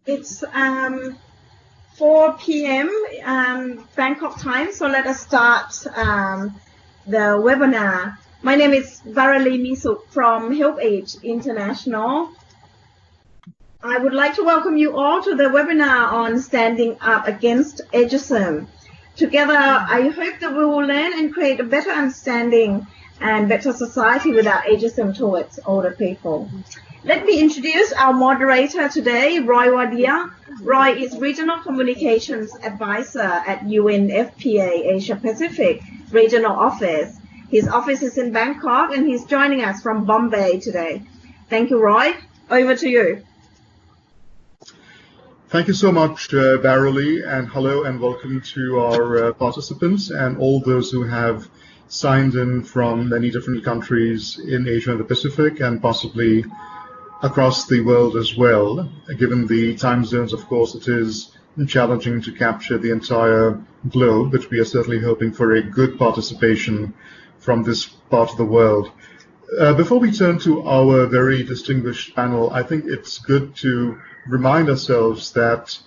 It's 4 p.m. Bangkok time, so let us start the webinar. My name is Varali Misuk from HelpAge International. I would like to welcome you all to the webinar on standing up against ageism. Together, I hope that we will learn and create a better understanding and better society without ageism towards older people. Let me introduce our moderator today, Roy Wadia. Roy is Regional Communications Advisor at UNFPA Asia Pacific Regional Office. His office is in Bangkok and he's joining us from Bombay today. Thank you, Roy. Over to you. Thank you so much, Varali, and hello and welcome to our participants and all those who have signed in from many different countries in Asia and the Pacific and possibly across the world as well. Given the time zones, of course, it is challenging to capture the entire globe, but we are certainly hoping for a good participation from this part of the world. Before we turn to our very distinguished panel, I think it's good to remind ourselves that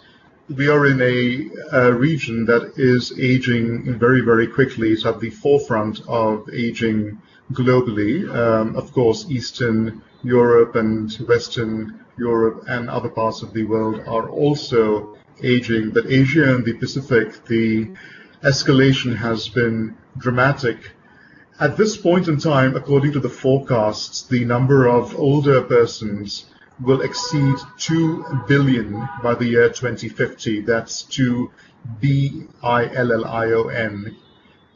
we are in a region that is aging very, very quickly. It's at the forefront of aging globally. Of course, Eastern Europe and Western Europe and other parts of the world are also aging, but Asia and the Pacific, the escalation has been dramatic. At this point in time, according to the forecasts, the number of older persons will exceed 2 billion by the year 2050. That's 2 billion.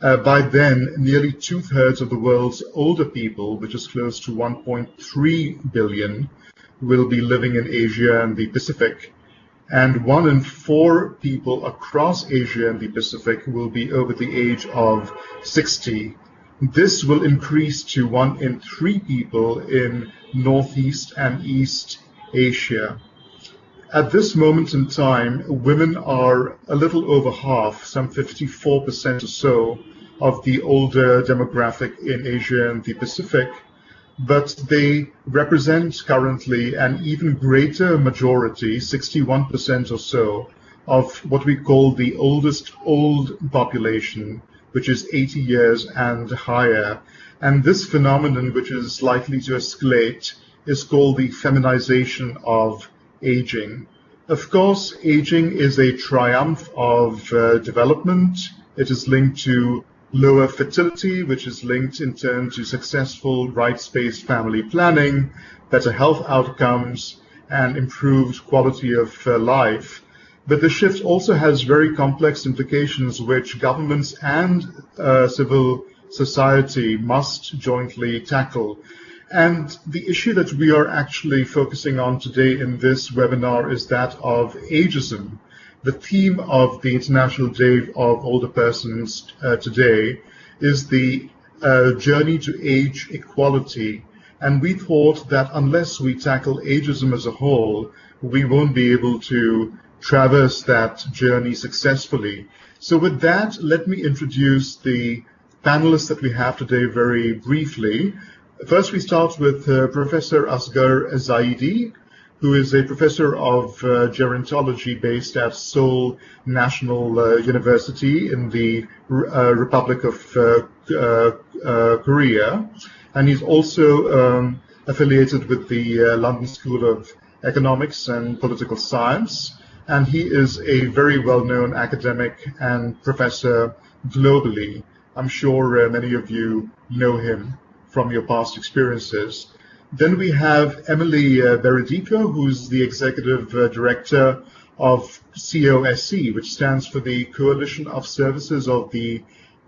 By then, nearly 2/3 of the world's older people, which is close to 1.3 billion, will be living in Asia and the Pacific. And 1 in 4 people across Asia and the Pacific will be over the age of 60. This will increase to 1 in 3 people in Northeast and East Asia. At this moment in time, women are a little over half, some 54% or so, of the older demographic in Asia and the Pacific, but they represent currently an even greater majority, 61% or so, of what we call the oldest old population, which is 80 years and higher. And this phenomenon, which is likely to escalate, is called the feminization of aging. Of course, aging is a triumph of development. It is linked to lower fertility, which is linked in turn to successful rights-based family planning, better health outcomes, and improved quality of life. But the shift also has very complex implications which governments and civil society must jointly tackle. And the issue that we are actually focusing on today in this webinar is that of ageism. The theme of the International Day of Older Persons today is the journey to age equality. And we thought that unless we tackle ageism as a whole, we won't be able to traverse that journey successfully. So with that, let me introduce the panelists that we have today very briefly. First, we start with Professor Asghar Zaidi, who is a professor of gerontology based at Seoul National University in the Republic of Korea. And he's also affiliated with the London School of Economics and Political Science. And he is a very well-known academic and professor globally. I'm sure many of you know him from your past experiences. Then we have Emily Beredico, who's the Executive Director of COSE, which stands for the Coalition of Services of the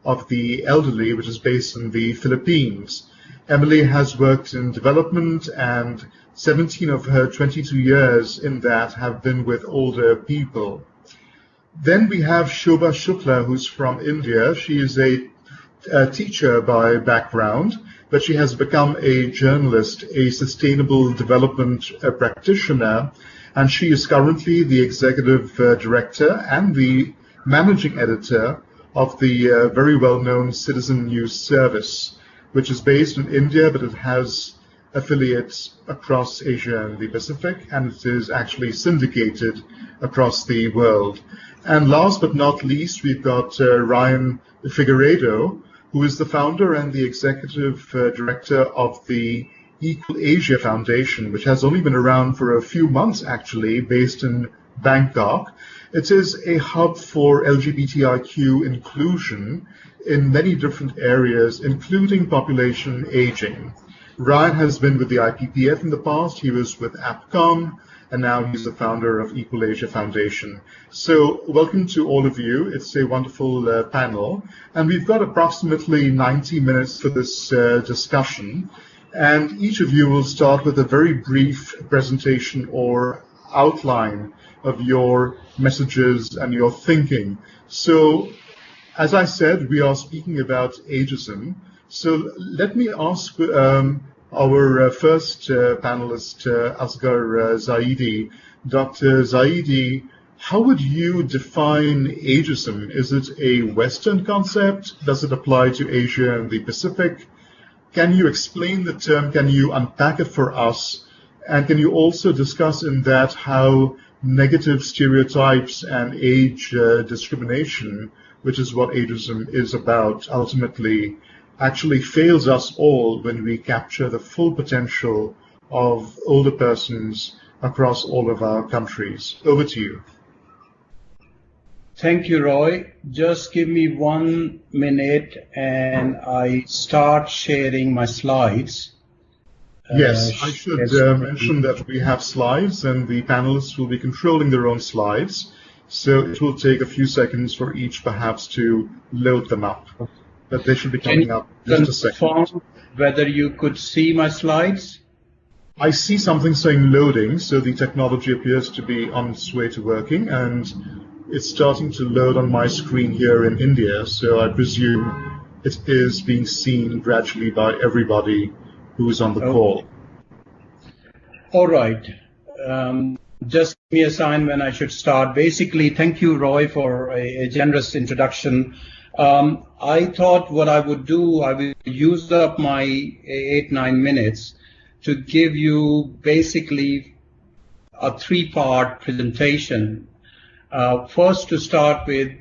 Elderly, which is based in the Philippines. Emily has worked in development, and 17 of her 22 years in that have been with older people. Then we have Shobha Shukla, who's from India. She is a teacher by background, but she has become a journalist, a sustainable development practitioner, and she is currently the executive director and the managing editor of the very well-known Citizen News Service, which is based in India, but it has affiliates across Asia and the Pacific, and it is actually syndicated across the world. And last but not least, we've got Ryan Figueiredo, who is the founder and the executive director of the Equal Asia Foundation, which has only been around for a few months, actually, based in Bangkok. It is a hub for LGBTIQ inclusion in many different areas, including population aging. Ryan has been with the IPPF in the past. He was with APCOM, and now he's the founder of Equal Asia Foundation. So welcome to all of you. It's a wonderful panel, and we've got approximately 90 minutes for this discussion. And each of you will start with a very brief presentation or outline of your messages and your thinking. So, as I said, we are speaking about ageism. So let me ask our first panelist, Asghar Zaidi. Dr. Zaidi, how would you define ageism? Is it a Western concept? Does it apply to Asia and the Pacific? Can you explain the term? Can you unpack it for us? And can you also discuss in that how negative stereotypes and age discrimination, which is what ageism is about, ultimately actually fails us all when we capture the full potential of older persons across all of our countries? Over to you. Thank you, Roy. Just give me 1 minute and I start sharing my slides. Yes, I should mention that we have slides and the panelists will be controlling their own slides. So it will take a few seconds for each perhaps to load them up. But they should be coming up in just a second. Whether you could see my slides? I see something saying loading, so the technology appears to be on its way to working, and it's starting to load on my screen here in India, so I presume it is being seen gradually by everybody who is on the call. All right. Just give me a sign when I should start. Basically, thank you, Roy, for a generous introduction. I thought what I would do, I will use up my 8-9 minutes to give you basically a 3-part presentation. First, to start with,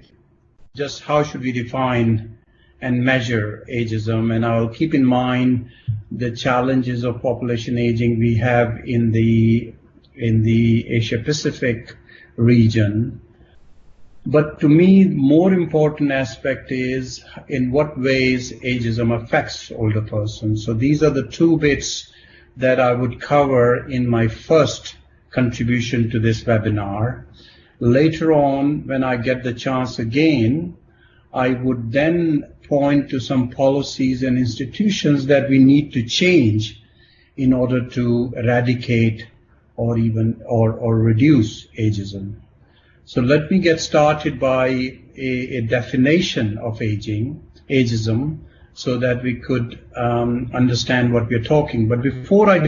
just how should we define and measure ageism, and I'll keep in mind the challenges of population aging we have in the Asia Pacific region. But to me, more important aspect is in what ways ageism affects older persons. So these are the 2 bits that I would cover in my first contribution to this webinar. Later on, when I get the chance again, I would then point to some policies and institutions that we need to change in order to eradicate or reduce ageism. So let me get started by a definition of ageism, so that we could understand what we're talking. But before I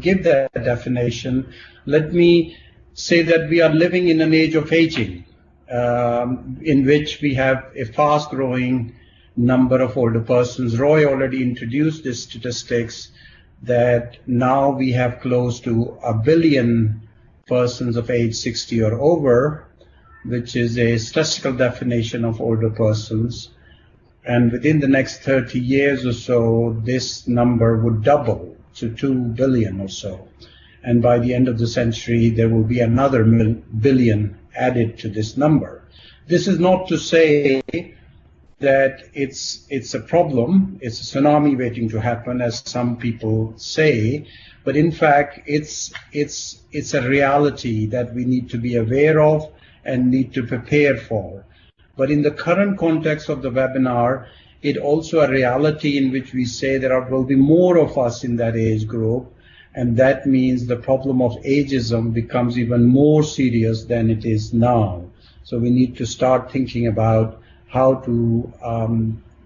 give that definition, let me say that we are living in an age of aging, in which we have a fast-growing number of older persons. Roy already introduced the statistics that now we have close to 1 billion persons of age 60 or over, which is a statistical definition of older persons. And within the next 30 years or so, this number would double to 2 billion or so. And by the end of the century, there will be another billion added to this number. This is not to say that it's a problem, it's a tsunami waiting to happen, as some people say, but in fact, it's a reality that we need to be aware of and need to prepare for. But in the current context of the webinar, it also a reality in which we say there will be more of us in that age group, and that means the problem of ageism becomes even more serious than it is now. So we need to start thinking about how to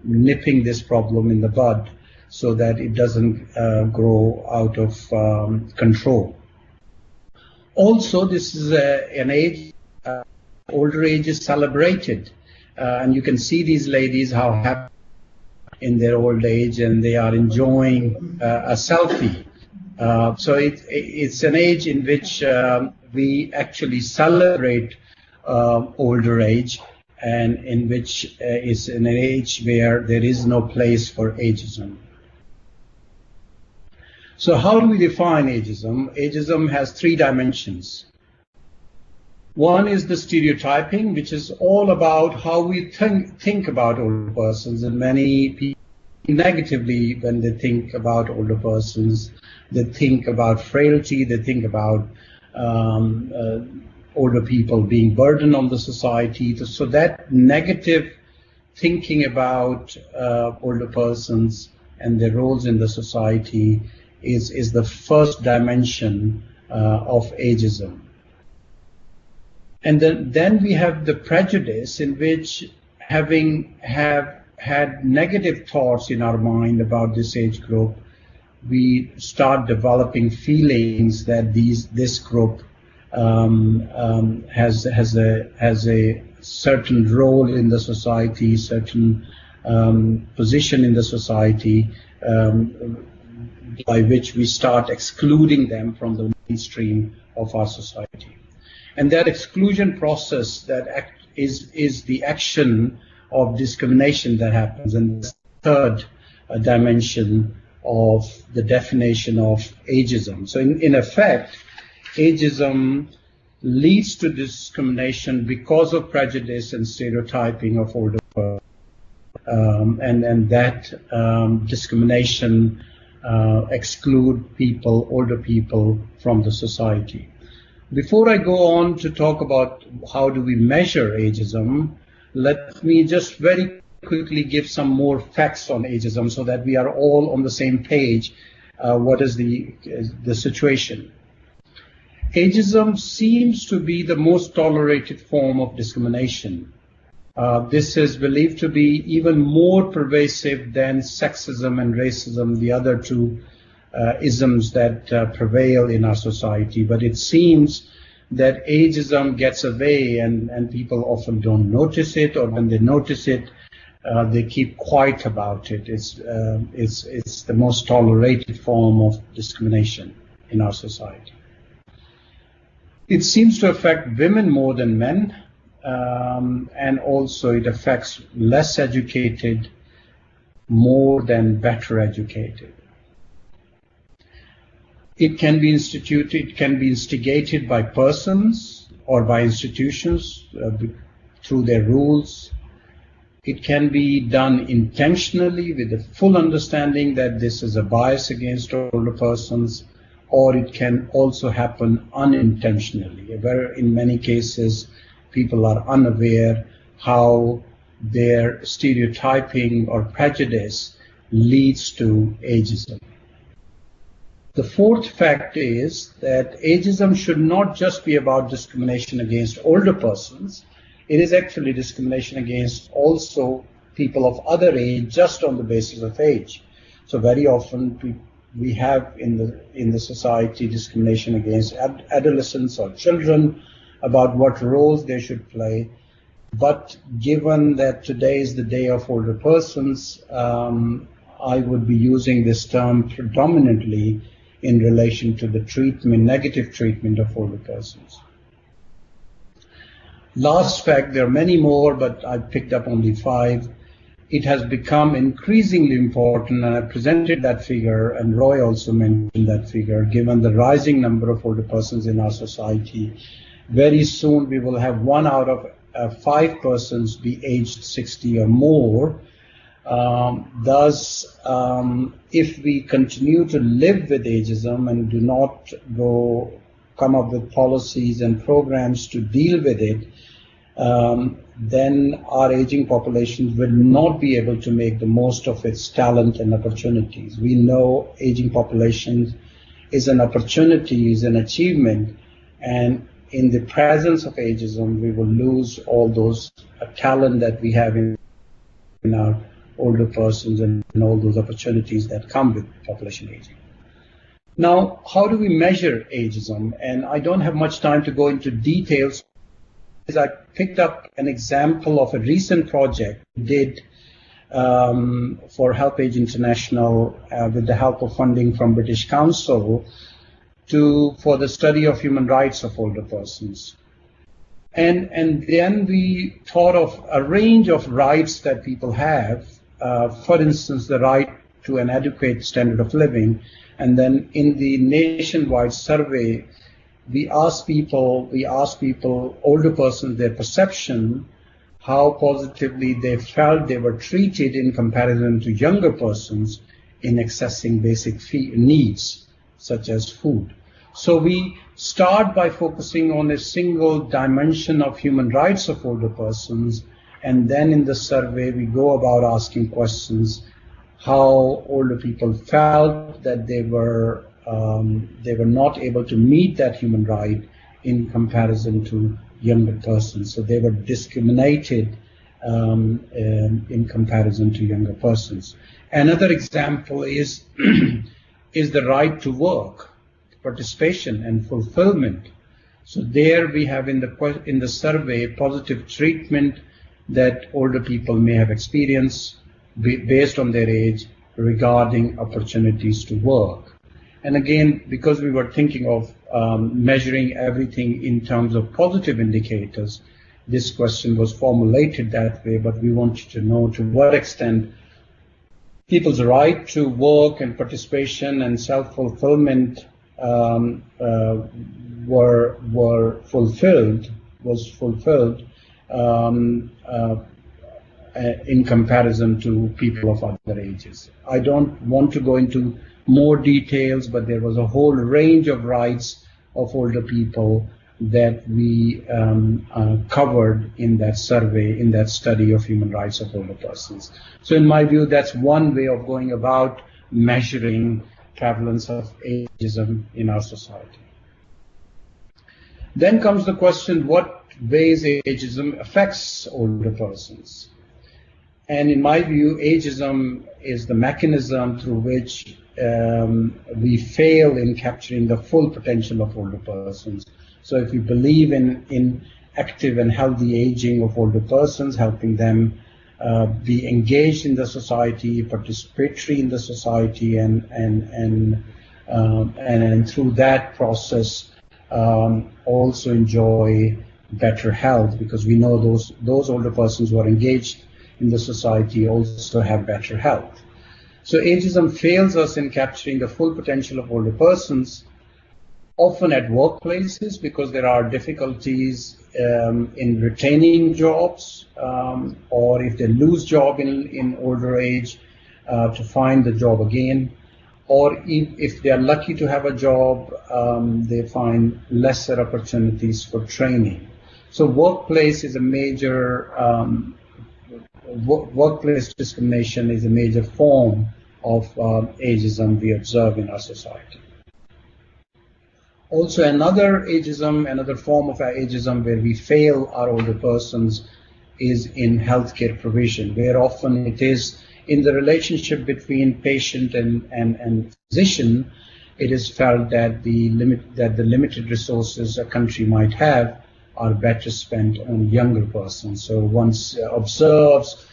nipping this problem in the bud so that it doesn't grow out of control. Also, this is an age, older age is celebrated. And you can see these ladies how happy in their old age, and they are enjoying a selfie. So it's an age in which we actually celebrate older age, and in which is an age where there is no place for ageism. So how do we define ageism? Ageism has three dimensions. One is the stereotyping, which is all about how we think about older persons, and many people negatively when they think about older persons. They think about frailty, they think about older people being burden on the society. So that negative thinking about older persons and their roles in the society is the first dimension of ageism. And then we have the prejudice, in which having had negative thoughts in our mind about this age group, we start developing feelings that this group has a certain role in the society, certain position in the society, by which we start excluding them from the mainstream of our society. And that exclusion process is the action of discrimination that happens. And the third dimension of the definition of ageism. So in effect, ageism leads to discrimination because of prejudice and stereotyping of older people. And that discrimination exclude older people from the society. Before I go on to talk about how do we measure ageism, let me just very quickly give some more facts on ageism so that we are all on the same page. What is the situation? Ageism seems to be the most tolerated form of discrimination. This is believed to be even more pervasive than sexism and racism, the other two isms that prevail in our society. But it seems that ageism gets away, and people often don't notice it, or when they notice it, they keep quiet about it. It's the most tolerated form of discrimination in our society. It seems to affect women more than men, and also it affects less educated more than better educated. It can be instigated by persons or by institutions through their rules. It can be done intentionally with the full understanding that this is a bias against older persons, or it can also happen unintentionally, where in many cases people are unaware how their stereotyping or prejudice leads to ageism. The fourth fact is that ageism should not just be about discrimination against older persons. It is actually discrimination against also people of other age just on the basis of age. So very often we have in the society discrimination against adolescents or children about what roles they should play. But given that today is the day of older persons, I would be using this term predominantly in relation to the negative treatment of older persons. Last fact, there are many more, but I picked up only 5. It has become increasingly important, and I presented that figure, and Roy also mentioned that figure, given the rising number of older persons in our society. Very soon we will have 1 out of 5 persons be aged 60 or more. Thus, if we continue to live with ageism and do not come up with policies and programs to deal with it, then our aging population will not be able to make the most of its talent and opportunities. We know aging population is an opportunity, is an achievement, and in the presence of ageism, we will lose all those talent that we have in our older persons and all those opportunities that come with population aging. Now, how do we measure ageism? And I don't have much time to go into details. I picked up an example of a recent project we did for HelpAge International with the help of funding from British Council for the study of human rights of older persons. And then we thought of a range of rights that people have, for instance, the right to an adequate standard of living. And then in the nationwide survey, we asked people, older persons, their perception, how positively they felt they were treated in comparison to younger persons in accessing basic needs, such as food. So we start by focusing on a single dimension of human rights of older persons, and then in the survey we go about asking questions how older people felt that they were not able to meet that human right in comparison to younger persons. So they were discriminated in comparison to younger persons. Another example is is the right to work, participation and fulfillment. So there we have in the survey positive treatment that older people may have experienced based on their age regarding opportunities to work. And again, because we were thinking of measuring everything in terms of positive indicators, this question was formulated that way, but we wanted to know to what extent people's right to work and participation and self-fulfillment was fulfilled in comparison to people of other ages. I don't want to go into more details, but there was a whole range of rights of older people that we covered in that survey, in that study of human rights of older persons. So in my view, that's one way of going about measuring prevalence of ageism in our society. Then comes the question, what ways ageism affects older persons? And in my view, ageism is the mechanism through which we fail in capturing the full potential of older persons. So if we believe in active and healthy aging of older persons, helping them be engaged in the society, participatory in the society, and through that process also enjoy better health, because we know those older persons who are engaged in the society also have better health. So ageism fails us in capturing the full potential of older persons, often at workplaces, because there are difficulties in retaining jobs, or if they lose job in older age, to find the job again, or if they are lucky to have a job, they find lesser opportunities for training. So workplace is a major workplace discrimination is a major form of ageism we observe in our society. Also, another form of ageism where we fail our older persons is in healthcare provision, where often it is in the relationship between patient and physician, it is felt that the limited resources a country might have are better spent on younger persons. So one observes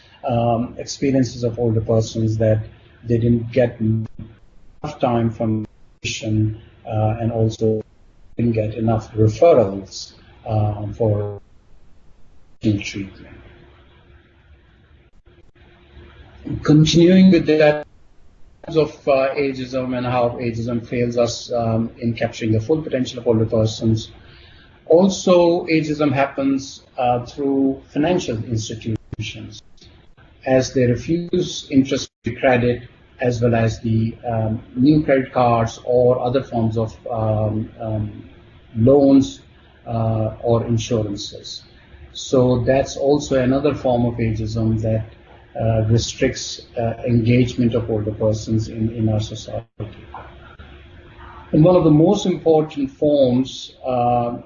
experiences of older persons that they didn't get enough time from the physician, and also didn't get enough referrals for treatment. Continuing with that of ageism and how ageism fails us in capturing the full potential of older persons, also ageism happens through financial institutions, as they refuse interest-free credit, as well as the new credit cards or other forms of loans or insurances. So that's also another form of ageism that restricts engagement of older persons in our society. And one of the most important forms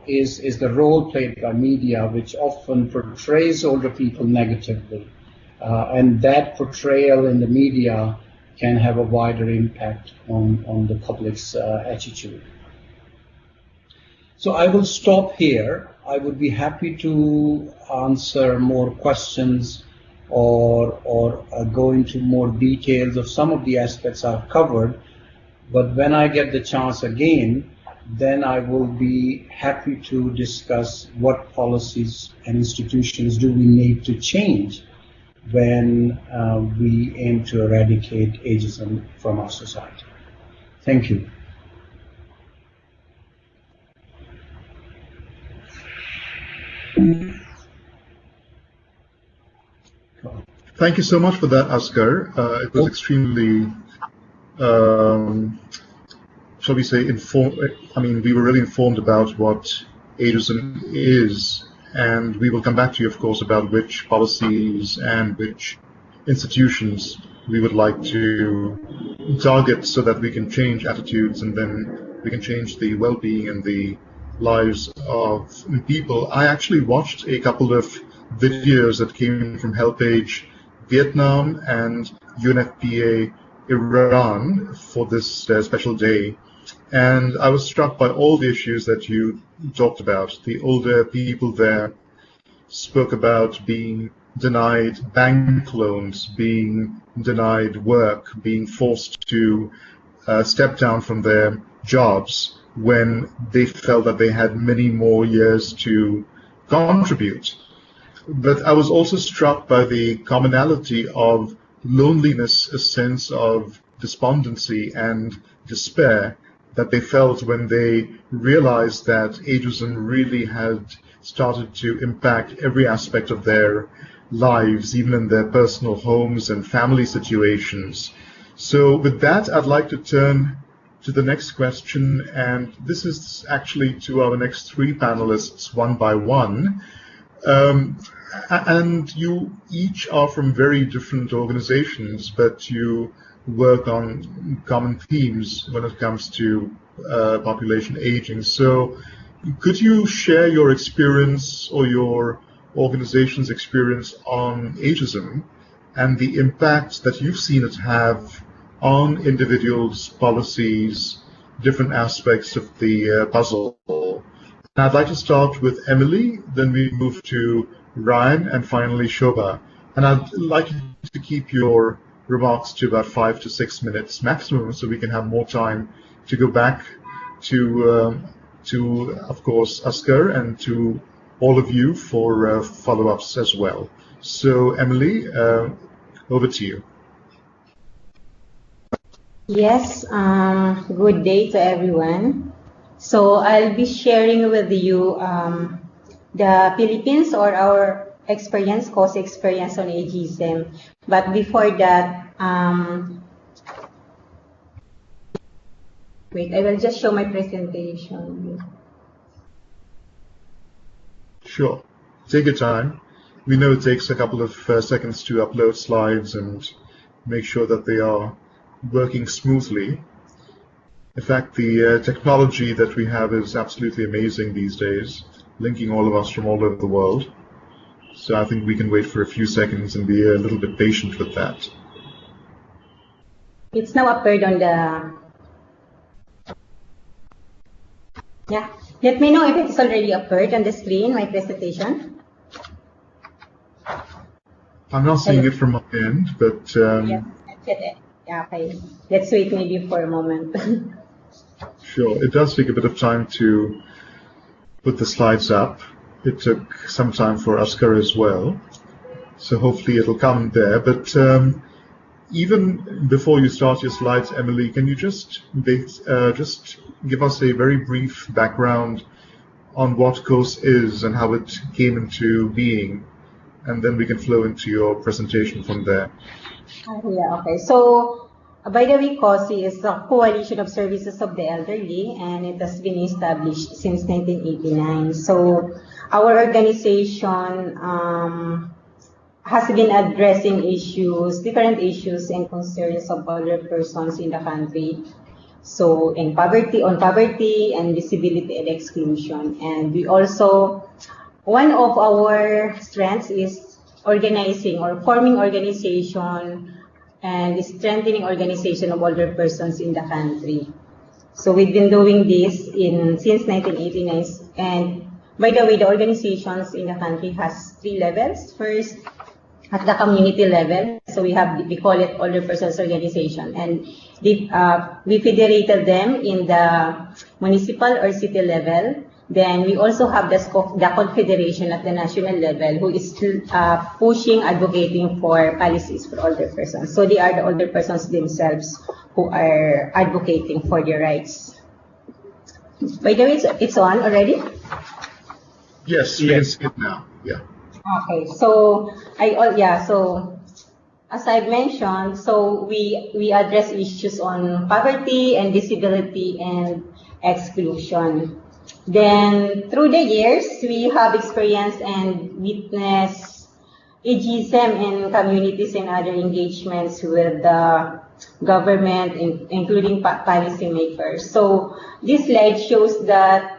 is the role played by media, which often portrays older people negatively. And that portrayal in the media can have a wider impact on the public's attitude. So I will stop here. I would be happy to answer more questions or go into more details of some of the aspects I've covered. But when I get the chance again, then I will be happy to discuss what policies and institutions do we need to change when we aim to eradicate ageism from our society. Thank you. Thank you so much for that, Asghar. It was extremely, shall we say, we were really informed about what ageism is, and we will come back to you, of course, about which policies and which institutions we would like to target so that we can change attitudes and then we can change the well-being and the lives of people. I actually watched a couple of videos that came from HelpAge Vietnam and UNFPA Iran for this special day. And I was struck by all the issues that you talked about. The older people there spoke about being denied bank loans, being denied work, being forced to step down from their jobs when they felt that they had many more years to contribute. But I was also struck by the commonality of loneliness, a sense of despondency and despair that they felt when they realized that ageism really had started to impact every aspect of their lives, even in their personal homes and family situations. So with that, I'd like to turn to the next question, and this is actually to our next three panelists, one by one. And you each are from very different organizations, but you work on common themes when it comes to population aging. So could you share your experience or your organization's experience on ageism and the impact that you've seen it have on individuals, policies, different aspects of the puzzle? And I'd like to start with Emily, then we move to Ryan, and finally Shobha. And I'd like you to keep your remarks to about 5 to 6 minutes maximum, so we can have more time to go back to of course, Asghar, and to all of you for follow-ups as well. So, Emily, over to you. Yes, good day to everyone. So I'll be sharing with you the Philippines or our experience, course experience on ageism. But before that, wait, I will just show my presentation. Sure. Take your time. We know it takes a couple of seconds to upload slides and make sure that they are working smoothly. In fact, the technology that we have is absolutely amazing these days, linking all of us from all over the world. So I think we can wait for a few seconds and be a little bit patient with that. It's now appeared on the... Yeah. Let me know if it's already appeared on the screen, my presentation. I'm not seeing it from my end, but... Yeah, okay. Let's wait maybe for a moment. Sure. It does take a bit of time to put the slides up. It took some time for Asghar as well. So hopefully it'll come there. But even before you start your slides, Emily, can you just give us a very brief background on what COSE is and how it came into being, and then we can flow into your presentation from there. Yeah, okay. So, by the way, COSE is a Coalition of Services of the Elderly, and it has been established since 1989. So, our organization has been addressing different issues and concerns of older persons in the country. So, on poverty and disability and exclusion. And we also, one of our strengths is organizing or forming organization and strengthening organization of older persons in the country. So we've been doing this since 1989. And by the way, the organizations in the country has 3 levels. First, at the community level. So we call it Older Persons Organization, and we federated them in the municipal or city level. Then we also have the confederation at the national level, who is pushing, advocating for policies for older persons. So they are the older persons themselves who are advocating for their rights. By the way, it's on already? Yes, we can see it now. Yeah. Okay, so so as I've mentioned, so we address issues on poverty and disability and exclusion. Then through the years, we have experienced and witnessed ageism in communities and other engagements with the government, including policymakers. So this slide shows that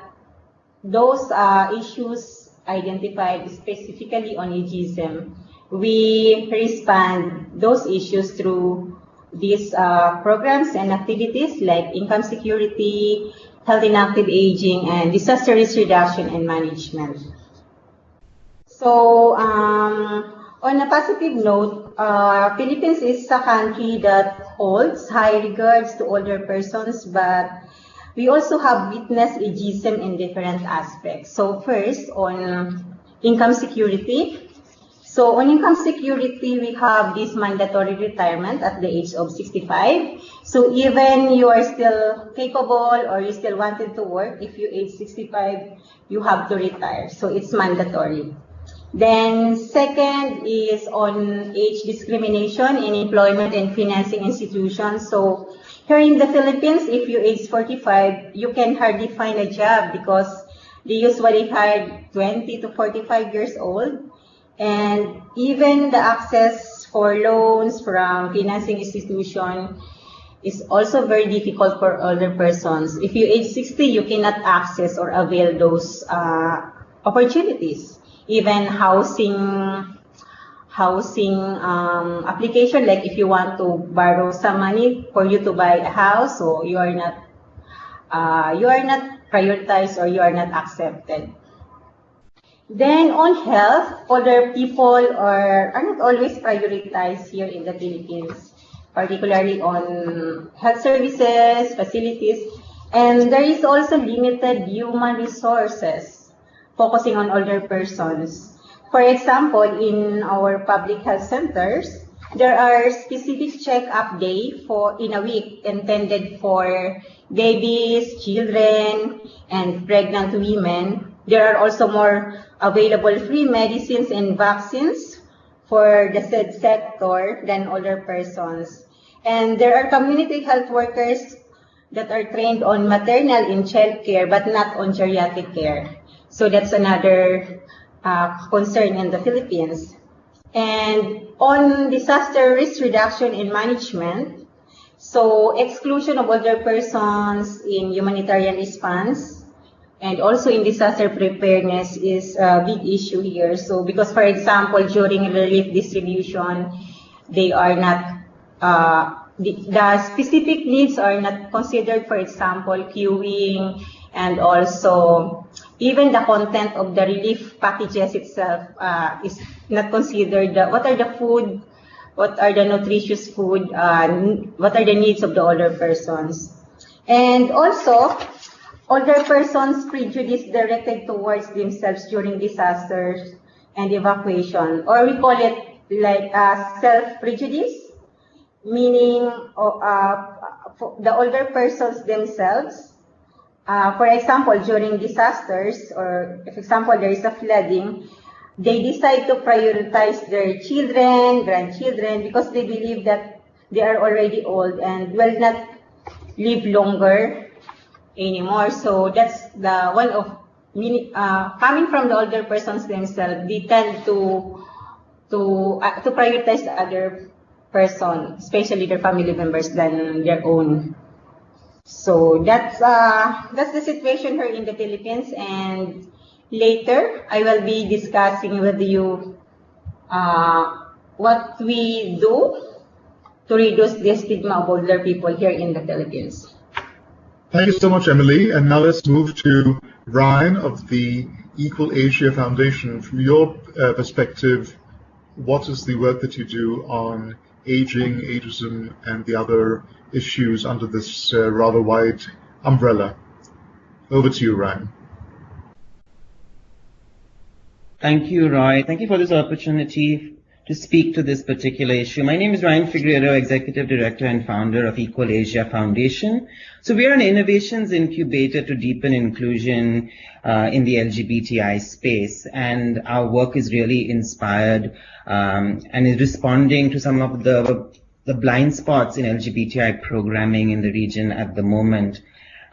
those issues identified specifically on ageism, we respond those issues through these programs and activities like income security, healthy and active aging, and disaster risk reduction and management. So on a positive note, Philippines is a country that holds high regards to older persons, but we also have witnessed ageism in different aspects. So first, on income security. So on income security, we have this mandatory retirement at the age of 65. So even you are still capable or you still wanted to work, if you age 65, you have to retire. So it's mandatory. Then second is on age discrimination in employment and financing institutions. So here in the Philippines, if you age 45, you can hardly find a job because they usually hire 20 to 45 years old. And even the access for loans from financing institution is also very difficult for older persons. If you age 60, you cannot access or avail those opportunities. Even housing application, like if you want to borrow some money for you to buy a house, so you are not prioritized or you are not accepted. Then on health, older people are not always prioritized here in the Philippines, particularly on health services, facilities, and there is also limited human resources focusing on older persons. For example, in our public health centers, there are specific check-up days in a week intended for babies, children, and pregnant women. There are also more available free medicines and vaccines for the said sector than older persons. And there are community health workers that are trained on maternal and child care but not on geriatric care. So that's another concern in the Philippines. And on disaster risk reduction and management, so exclusion of older persons in humanitarian response and also in disaster preparedness is a big issue here. So because, for example, during relief distribution, they are not, the specific needs are not considered, for example, queuing, and also even the content of the relief packages itself is not considered. What are the food, what are the nutritious food, what are the needs of the older persons. And also, older persons' prejudice directed towards themselves during disasters and evacuation, or we call it like self-prejudice, meaning the older persons themselves. For example, during disasters, or if example there is a flooding, they decide to prioritize their children, grandchildren, because they believe that they are already old and will not live longer anymore. So that's the one of coming from the older persons themselves. They tend to prioritize the other person, especially their family members, than their own. So that's the situation here in the Philippines. And later I will be discussing with you what we do to reduce the stigma of older people here in the Philippines. Thank you so much, Emily. And now let's move to Ryan of the Equal Asia Foundation. From your perspective, what is the work that you do on aging, ageism, and the other issues under this rather wide umbrella? Over to you, Ryan. Thank you, Roy. Thank you for this opportunity to speak to this particular issue. My name is Ryan Figueroa, Executive Director and Founder of Equal Asia Foundation. So we are an innovations incubator to deepen inclusion in the LGBTI space, and our work is really inspired and is responding to some of the blind spots in LGBTI programming in the region at the moment.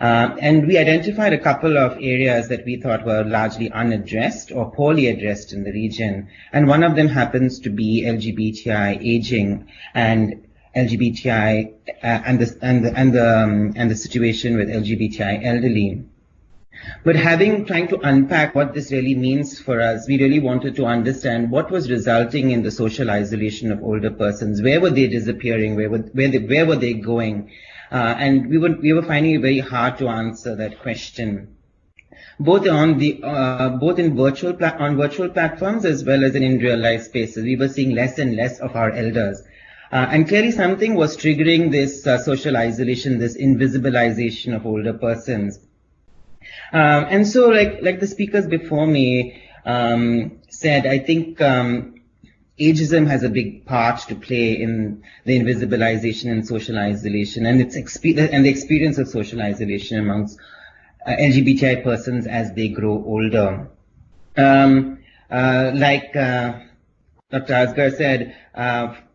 And we identified a couple of areas that we thought were largely unaddressed or poorly addressed in the region. And one of them happens to be LGBTI aging and LGBTI and the situation with LGBTI elderly. But trying to unpack what this really means for us, we really wanted to understand what was resulting in the social isolation of older persons. Where were they disappearing? Where were they going? And we were finding it very hard to answer that question, both in virtual platforms as well as in real life spaces. We were seeing less and less of our elders, and clearly something was triggering this social isolation, this invisibilization of older persons. And so, like the speakers before me said, I think ageism has a big part to play in the invisibilization and social isolation, and the experience of social isolation amongst LGBTI persons as they grow older. Like Dr. Asghar said,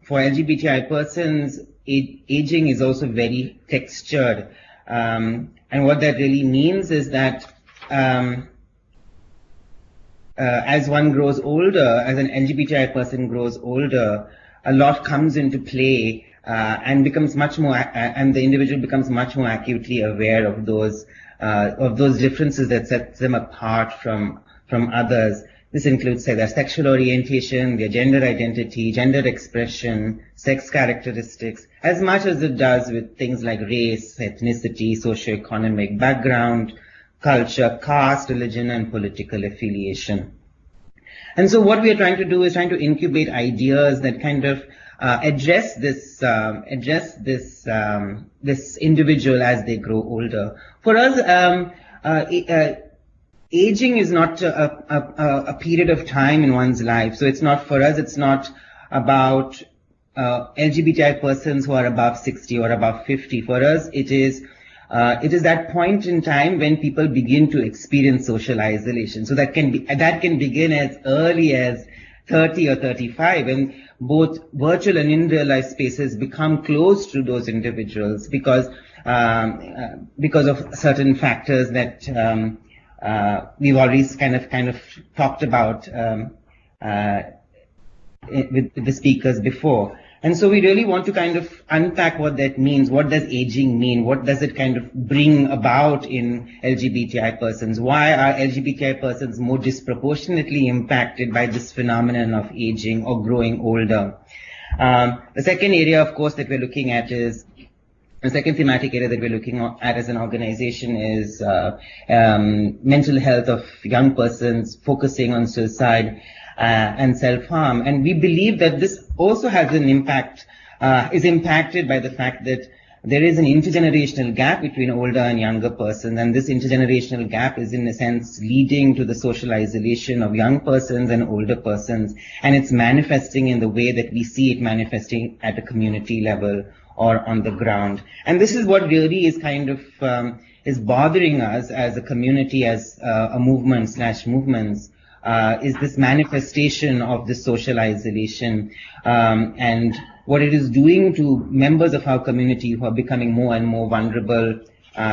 for LGBTI persons, aging is also very textured, and what that really means is that as one grows older, as an LGBTI person grows older, a lot comes into play and becomes much more, and the individual becomes much more acutely aware of those differences that set them apart from others. This includes, say, their sexual orientation, their gender identity, gender expression, sex characteristics, as much as it does with things like race, ethnicity, socioeconomic background, culture, caste, religion, and political affiliation. And so what we are trying to do is trying to incubate ideas that kind of address this individual as they grow older. For us, aging is not a period of time in one's life. So it's not, for us, it's not about LGBTI persons who are above 60 or above 50. For us, it is that point in time when people begin to experience social isolation. So that can begin as early as 30 or 35, and both virtual and in real life spaces become close to those individuals because of certain factors that we've already kind of talked about with the speakers before. And so we really want to kind of unpack what that means. What does aging mean? What does it kind of bring about in LGBTI persons? Why are LGBTI persons more disproportionately impacted by this phenomenon of aging or growing older? The second area, of course, that we're looking at is, the second thematic area that we're looking at as an organization is mental health of young persons, focusing on suicide and self-harm. And we believe that this also has an impact, is impacted by the fact that there is an intergenerational gap between older and younger persons, and this intergenerational gap is in a sense leading to the social isolation of young persons and older persons, and it's manifesting in the way that we see it manifesting at a community level or on the ground. And this is what really is kind of is bothering us as a community, as a movements, is this manifestation of the social isolation and what it is doing to members of our community who are becoming more and more vulnerable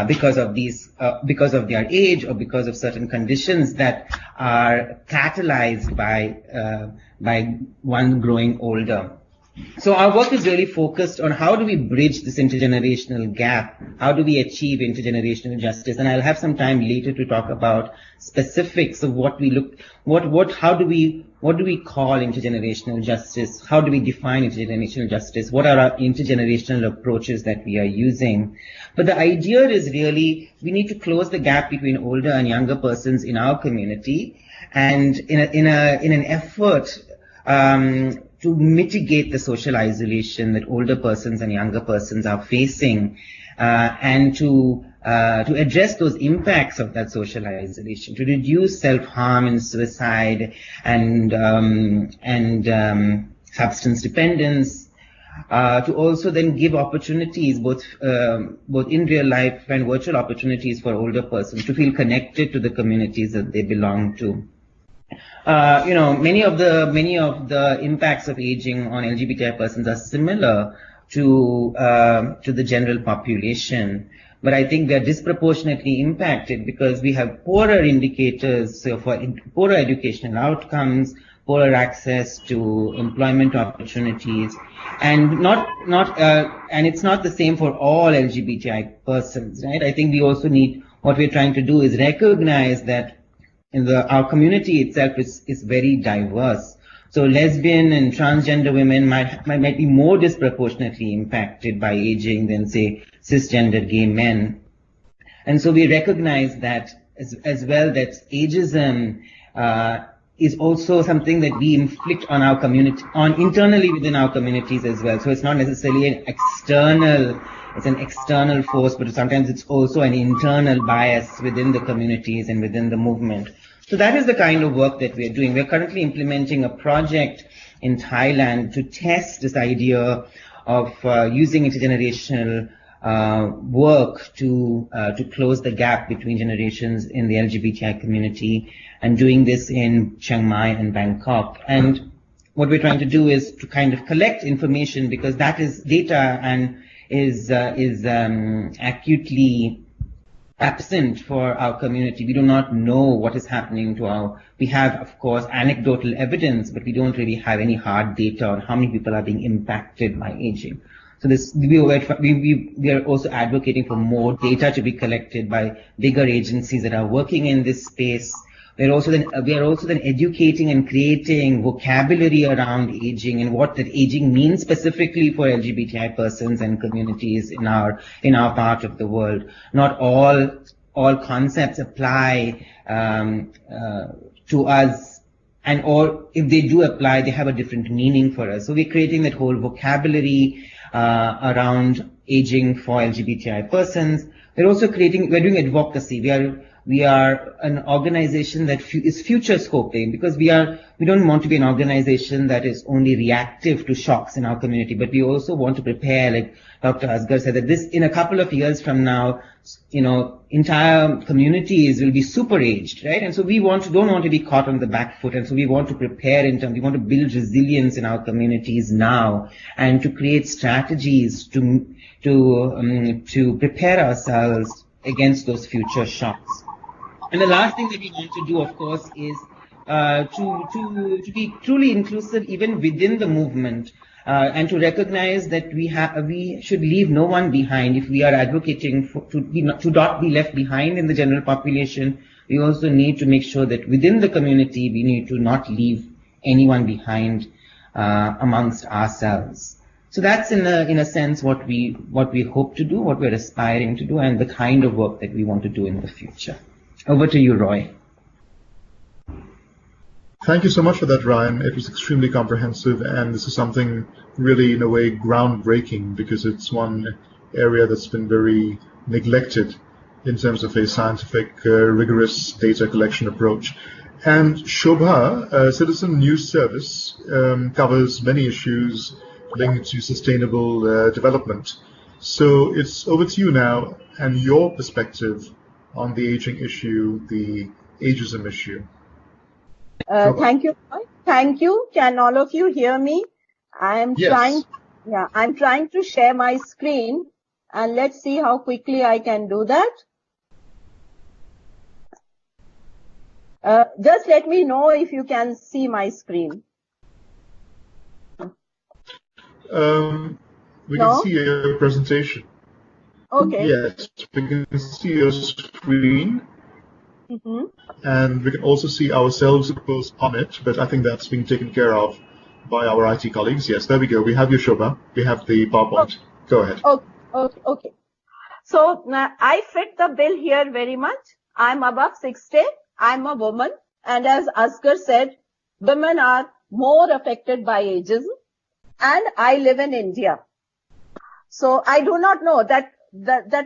because of their age or because of certain conditions that are catalyzed by one growing older. So our work is really focused on how do we bridge this intergenerational gap? How do we achieve intergenerational justice? And I'll have some time later to talk about specifics of what we look, what do we call intergenerational justice? How do we define intergenerational justice? What are our intergenerational approaches that we are using? But the idea is really we need to close the gap between older and younger persons in our community, and in an effort to mitigate the social isolation that older persons and younger persons are facing, and to address those impacts of that social isolation, to reduce self-harm and suicide and substance dependence, to also then give opportunities, both in real life and virtual opportunities for older persons to feel connected to the communities that they belong to. Many of the impacts of aging on LGBTI persons are similar to the general population, but I think they are disproportionately impacted because we have poorer indicators for poorer educational outcomes, poorer access to employment opportunities, and and it's not the same for all LGBTI persons, right? I think we also need, what we're trying to do is recognize that our community itself is very diverse. So lesbian and transgender women might be more disproportionately impacted by aging than, say, cisgender gay men. And so we recognize that as well, that ageism is also something that we inflict on our community, internally within our communities as well. So it's not necessarily an external force, but sometimes it's also an internal bias within the communities and within the movement. So that is the kind of work that we're doing. We're currently implementing a project in Thailand to test this idea of using intergenerational work to close the gap between generations in the LGBTI community, and doing this in Chiang Mai and Bangkok. And what we're trying to do is to kind of collect information, because that is data and is acutely absent for our community. We do not know what is happening we have, of course, anecdotal evidence, but we don't really have any hard data on how many people are being impacted by aging. So we are also advocating for more data to be collected by bigger agencies that are working in this space. We are also then educating and creating vocabulary around aging and what that aging means specifically for LGBTI persons and communities in our part of the world. Not all concepts apply to us, or if they do apply, they have a different meaning for us. So we're creating that whole vocabulary around aging for LGBTI persons. We're doing advocacy. We are an organization that is future scoping, because we don't want to be an organization that is only reactive to shocks in our community, but we also want to prepare, like Dr. Asghar said, that in a couple of years from now, entire communities will be super aged, right? And so we don't want to be caught on the back foot, and so we want to prepare we want to build resilience in our communities now, and to create strategies to prepare ourselves against those future shocks. And the last thing that we want to do, of course, is to be truly inclusive even within the movement, and to recognize that we should leave no one behind. If we are advocating to not be left behind in the general population, we also need to make sure that within the community we need to not leave anyone behind amongst ourselves. So that's in a sense what we hope to do, what we're aspiring to do, and the kind of work that we want to do in the future. Over to you, Roy. Thank you so much for that, Ryan. It was extremely comprehensive, and this is something really, in a way, groundbreaking, because it's one area that's been very neglected in terms of a scientific, rigorous data collection approach. And Shobha, Citizen News Service, covers many issues linked to sustainable development. So it's over to you now, and your perspective on the aging issue, the ageism issue. Thank you. Thank you. Can all of you hear me? I'm trying to share my screen, and let's see how quickly I can do that. Just let me know if you can see my screen. We can see your presentation. Okay. Yes, we can see your screen. Mm-hmm. And we can also see ourselves superposed on it, but I think that's being taken care of by our IT colleagues. Yes, there we go. We have your Shobha. We have the PowerPoint. Go ahead. Okay. So I fit the bill here very much. I'm above 60. I'm a woman. And as Asghar said, women are more affected by ageism, and I live in India. So I do not know that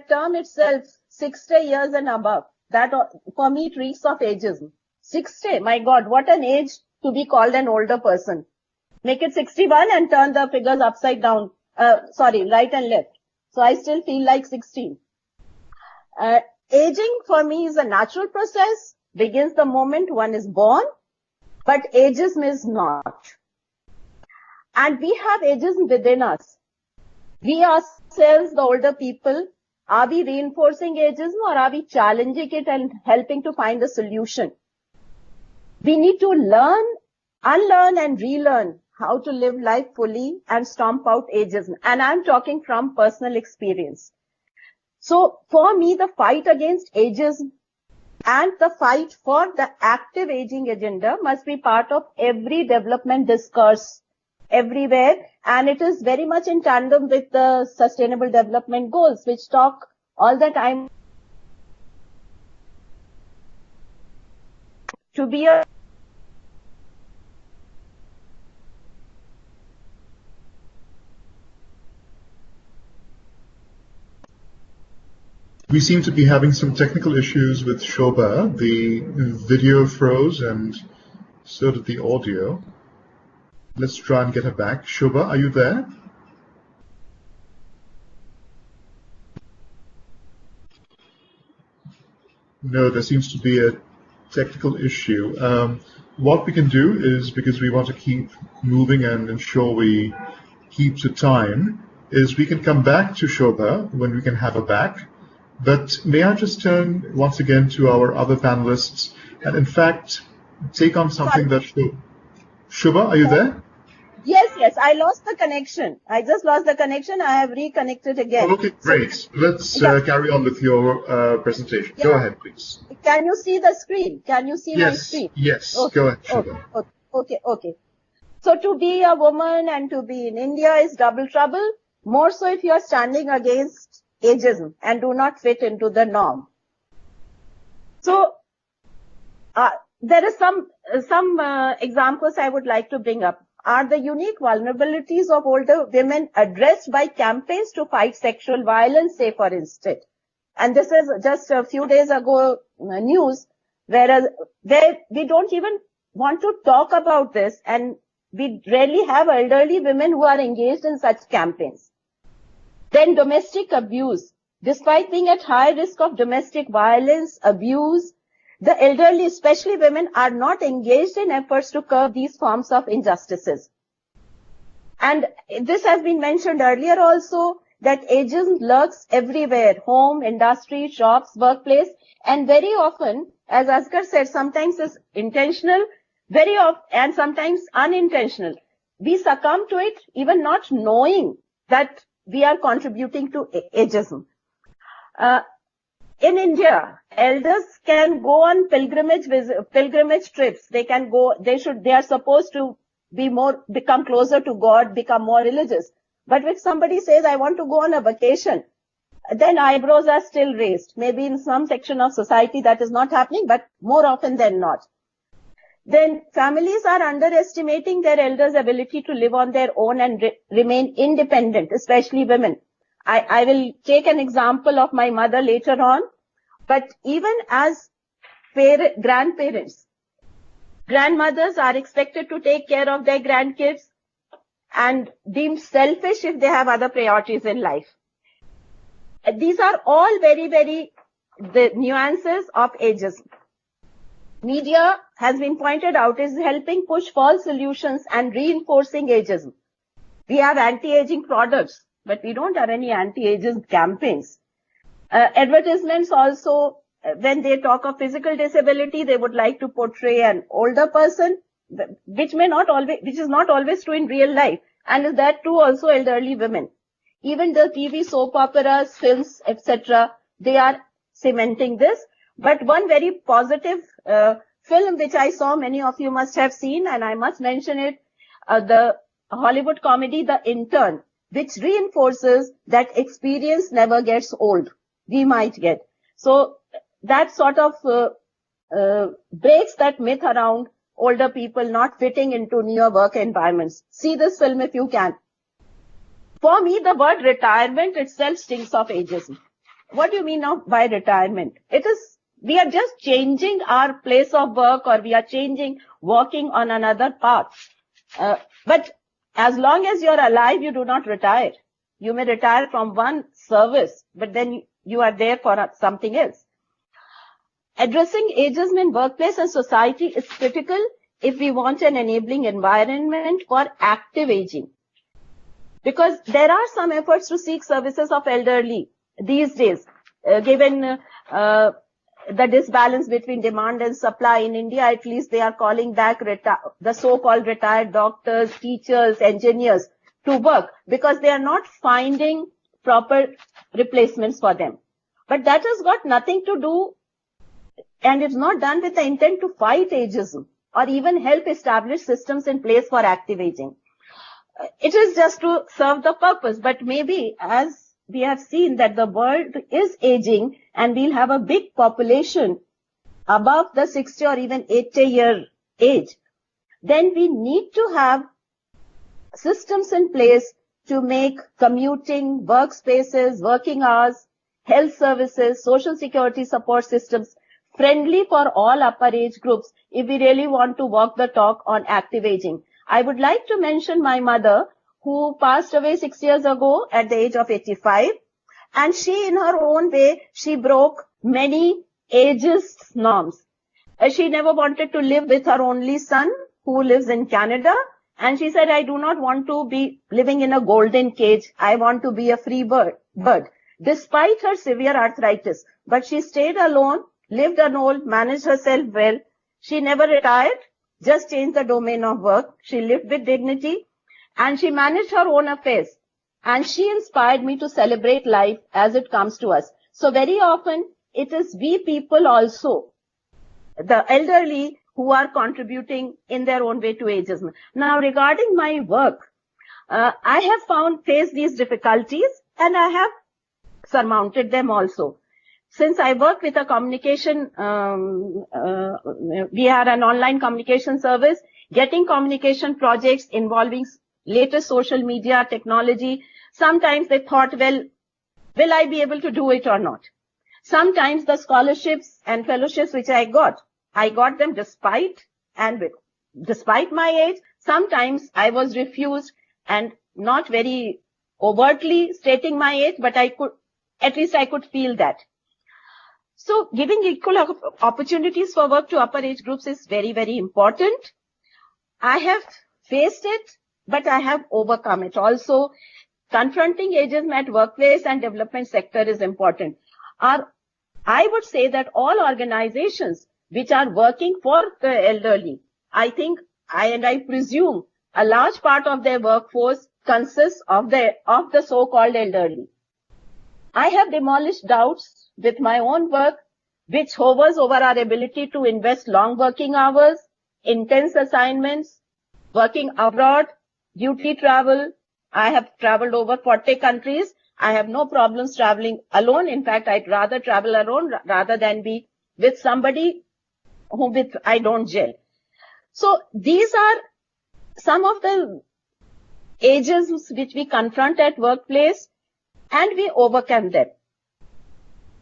term itself, 60 years and above, that for me it reeks of ageism. 60, my God, what an age to be called an older person. Make it 61 and turn the figures upside down. Right and left. So I still feel like 16. Aging for me is a natural process, begins the moment one is born, but ageism is not. And we have ageism within us. We ourselves, the older people, are we reinforcing ageism or are we challenging it and helping to find a solution? We need to learn, unlearn and relearn how to live life fully and stomp out ageism. And I'm talking from personal experience. So for me, the fight against ageism and the fight for the active aging agenda must be part of every development discourse everywhere. And it is very much in tandem with the Sustainable Development Goals, which talk all the time to be a We seem to be having some technical issues with Shobha. The video froze and so did the audio. Let's try and get her back. Shobha, are you there? No, there seems to be a technical issue. What we can do is, because we want to keep moving and ensure we keep to time, is we can come back to Shobha when we can have her back. But may I just turn once again to our other panelists and in fact take on something that Shobha, are you there? Yes, I lost the connection. I just lost the connection. I have reconnected again. Okay, great. Let's carry on with your presentation. Yeah. Go ahead, please. Can you see the screen? Can you see my screen? Yes, okay. Go ahead, Shobha. Okay. So to be a woman and to be in India is double trouble, more so if you are standing against ageism and do not fit into the norm. So there are some examples I would like to bring up. Are the unique vulnerabilities of older women addressed by campaigns to fight sexual violence, say for instance? And this is just a few days ago news, where we don't even want to talk about this, and we rarely have elderly women who are engaged in such campaigns. Then domestic abuse. Despite being at high risk of domestic violence, abuse, the elderly, especially women, are not engaged in efforts to curb these forms of injustices. And this has been mentioned earlier also, that ageism lurks everywhere, home, industry, shops, workplace, and very often, as Asghar said, sometimes it's intentional, very often, and sometimes unintentional. We succumb to it even not knowing that we are contributing to ageism. In India, elders can go on pilgrimage trips. They are supposed to become closer to God, become more religious. But if somebody says, I want to go on a vacation, then eyebrows are still raised. Maybe in some section of society that is not happening, but more often than not. Then families are underestimating their elders' ability to live on their own and remain independent, especially women. I will take an example of my mother later on, but even as grandparents, grandmothers are expected to take care of their grandkids and deemed selfish if they have other priorities in life. These are all very, very the nuances of ageism. Media has been pointed out is helping push false solutions and reinforcing ageism. We have anti-aging products, but we don't have any anti-ageism campaigns. Advertisements also, when they talk of physical disability, they would like to portray an older person, which is not always true in real life, and is that true also elderly women. Even the TV soap operas, films, etc., they are cementing this. But one very positive film which I saw, many of you must have seen, and I must mention it, the Hollywood comedy, The Intern, which reinforces that experience never gets old. We might get. So that sort of breaks that myth around older people not fitting into newer work environments. See this film if you can. For me, the word retirement itself stinks of ageism. What do you mean by retirement? We are just changing our place of work, or we are working on another path. But as long as you're alive, you do not retire. You may retire from one service, but then you are there for something else. Addressing ageism in workplace and society is critical if we want an enabling environment for active aging. Because there are some efforts to seek services of elderly these days, given the disbalance between demand and supply in India. At least they are calling back the so-called retired doctors, teachers, engineers to work because they are not finding proper replacements for them. But that has got nothing to do, and it's not done with the intent to fight ageism or even help establish systems in place for active aging. It is just to serve the purpose, but maybe as we have seen that the world is aging and we'll have a big population above the 60 or even 80-year age, then we need to have systems in place to make commuting, workspaces, working hours, health services, social security support systems friendly for all upper age groups if we really want to walk the talk on active aging. I would like to mention my mother, who passed away 6 years ago at the age of 85. And she, in her own way, she broke many ageist norms. She never wanted to live with her only son, who lives in Canada. And she said, I do not want to be living in a golden cage. I want to be a free bird. Despite her severe arthritis. But she stayed alone, lived alone, managed herself well. She never retired, just changed the domain of work. She lived with dignity. And she managed her own affairs. And she inspired me to celebrate life as it comes to us. So very often, it is we people also, the elderly, who are contributing in their own way to ageism. Now, regarding my work, I have faced these difficulties, and I have surmounted them also. Since I work with a communication, we are an online communication service, getting communication projects involving latest social media technology. Sometimes they thought, well, will I be able to do it or not? Sometimes the scholarships and fellowships which I got them despite my age. Sometimes I was refused, and not very overtly stating my age, but I could feel that. So giving equal opportunities for work to upper age groups is very, very important. I have faced it, but I have overcome it. Also, confronting ageism at workplace and development sector is important. I would say that all organizations which are working for the elderly, I presume a large part of their workforce consists of the so-called elderly. I have demolished doubts with my own work, which hovers over our ability to invest long working hours, intense assignments, working abroad, duty travel. I have traveled over 40 countries. I have no problems traveling alone. In fact, I'd rather travel alone rather than be with somebody with I don't gel. So these are some of the ageisms which we confront at workplace, and we overcome them.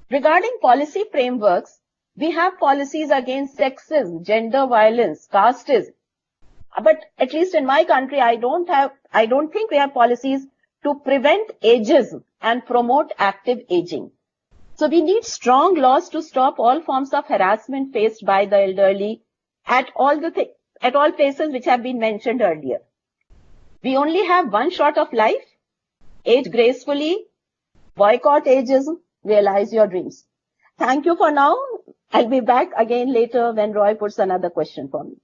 Regarding policy frameworks, we have policies against sexism, gender violence, casteism. But at least in my country, I don't think we have policies to prevent ageism and promote active aging. So we need strong laws to stop all forms of harassment faced by the elderly at all places which have been mentioned earlier. We only have one shot of life. Age gracefully, boycott ageism, realize your dreams. Thank you for now. I'll be back again later when Roy puts another question for me.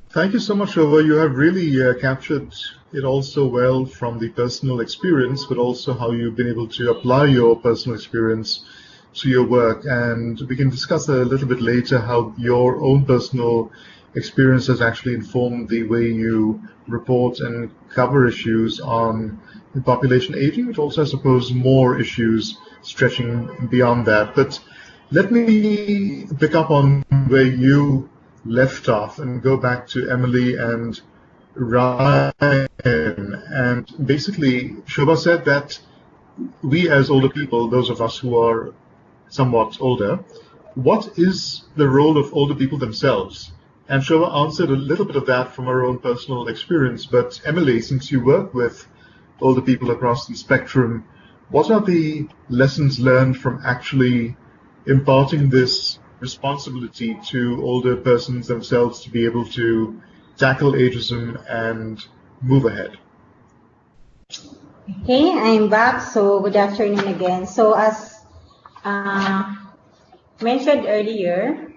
Thank you so much, Shova. You have really captured it also well from the personal experience, but also how you've been able to apply your personal experience to your work. And we can discuss a little bit later how your own personal experience has actually informed the way you report and cover issues on population aging, which also, I suppose, more issues stretching beyond that. But let me pick up on where you left off and go back to Emily and Ryan. And basically, Shobha said that we as older people, those of us who are somewhat older, what is the role of older people themselves? And Shobha answered a little bit of that from her own personal experience. But Emily, since you work with older people across the spectrum, what are the lessons learned from actually imparting this responsibility to older persons themselves to be able to tackle ageism and move ahead? Okay, I'm back. So good afternoon again. So as mentioned earlier,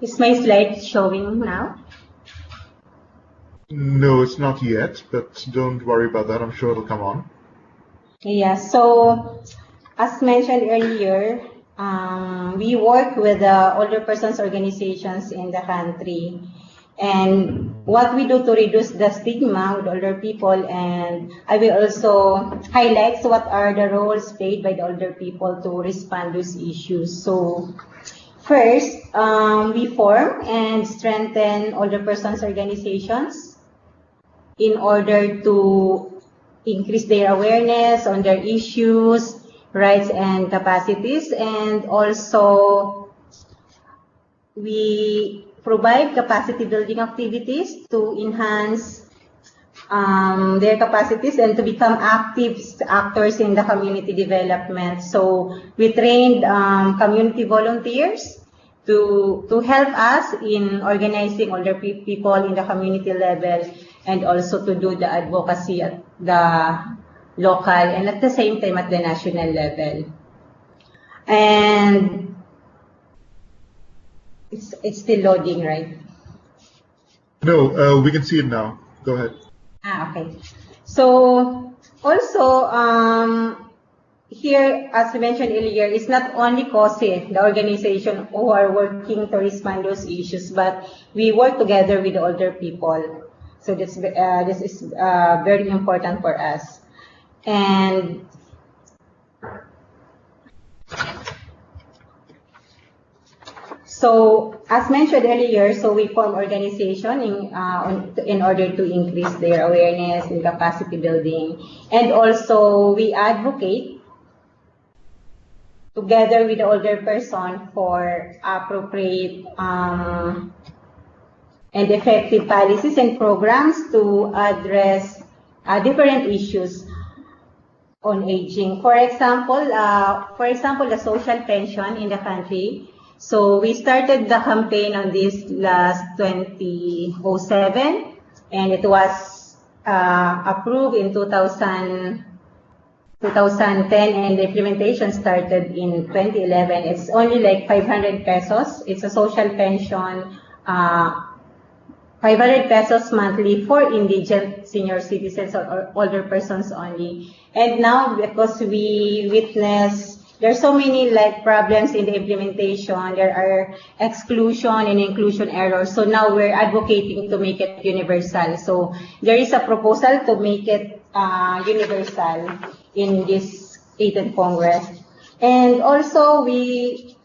is my slide showing now? No, it's not yet, but don't worry about that. I'm sure it'll come on. Yeah, so as mentioned earlier, we work with the older persons organizations in the country. And what we do to reduce the stigma with older people, and I will also highlight what are the roles played by the older people to respond to these issues. So first, we form and strengthen older persons organizations in order to increase their awareness on their issues, rights, and capacities. And also, we provide capacity building activities to enhance their capacities and to become active actors in the community development. So we trained community volunteers to help us in organizing older people in the community level, and also to do the advocacy at the local and at the same time at the national level. And it's still loading, right? No, we can see it now. Go ahead. Okay. So also here, as I mentioned earlier, it's not only COSE, the organization, who are working to respond to those issues, but we work together with the older people. So this is very important for us. And so, as mentioned earlier, so we form organization in order to increase their awareness and capacity building, and also we advocate together with the older person for appropriate and effective policies and programs to address different issues on aging. For example, the social pension in the country. So we started the campaign on this last 2007, and it was approved in 2010, and the implementation started in 2011. It's only like 500 pesos. It's a social pension, 500 pesos monthly for indigent senior citizens or older persons only. And now, because we witness there's so many like problems in the implementation, there are exclusion and inclusion errors. So now we're advocating to make it universal. So there is a proposal to make it universal in this 18th Congress. And also we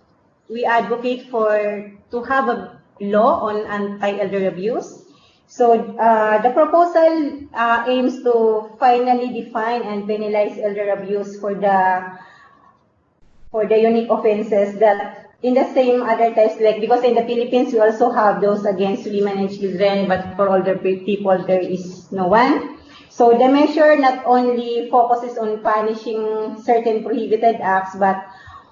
advocate to have a law on anti-elder abuse. So the proposal aims to finally define and penalize elder abuse for the unique offenses that in the same other types, like because in the Philippines we also have those against women and children, but for older people there is no one. So the measure not only focuses on punishing certain prohibited acts, but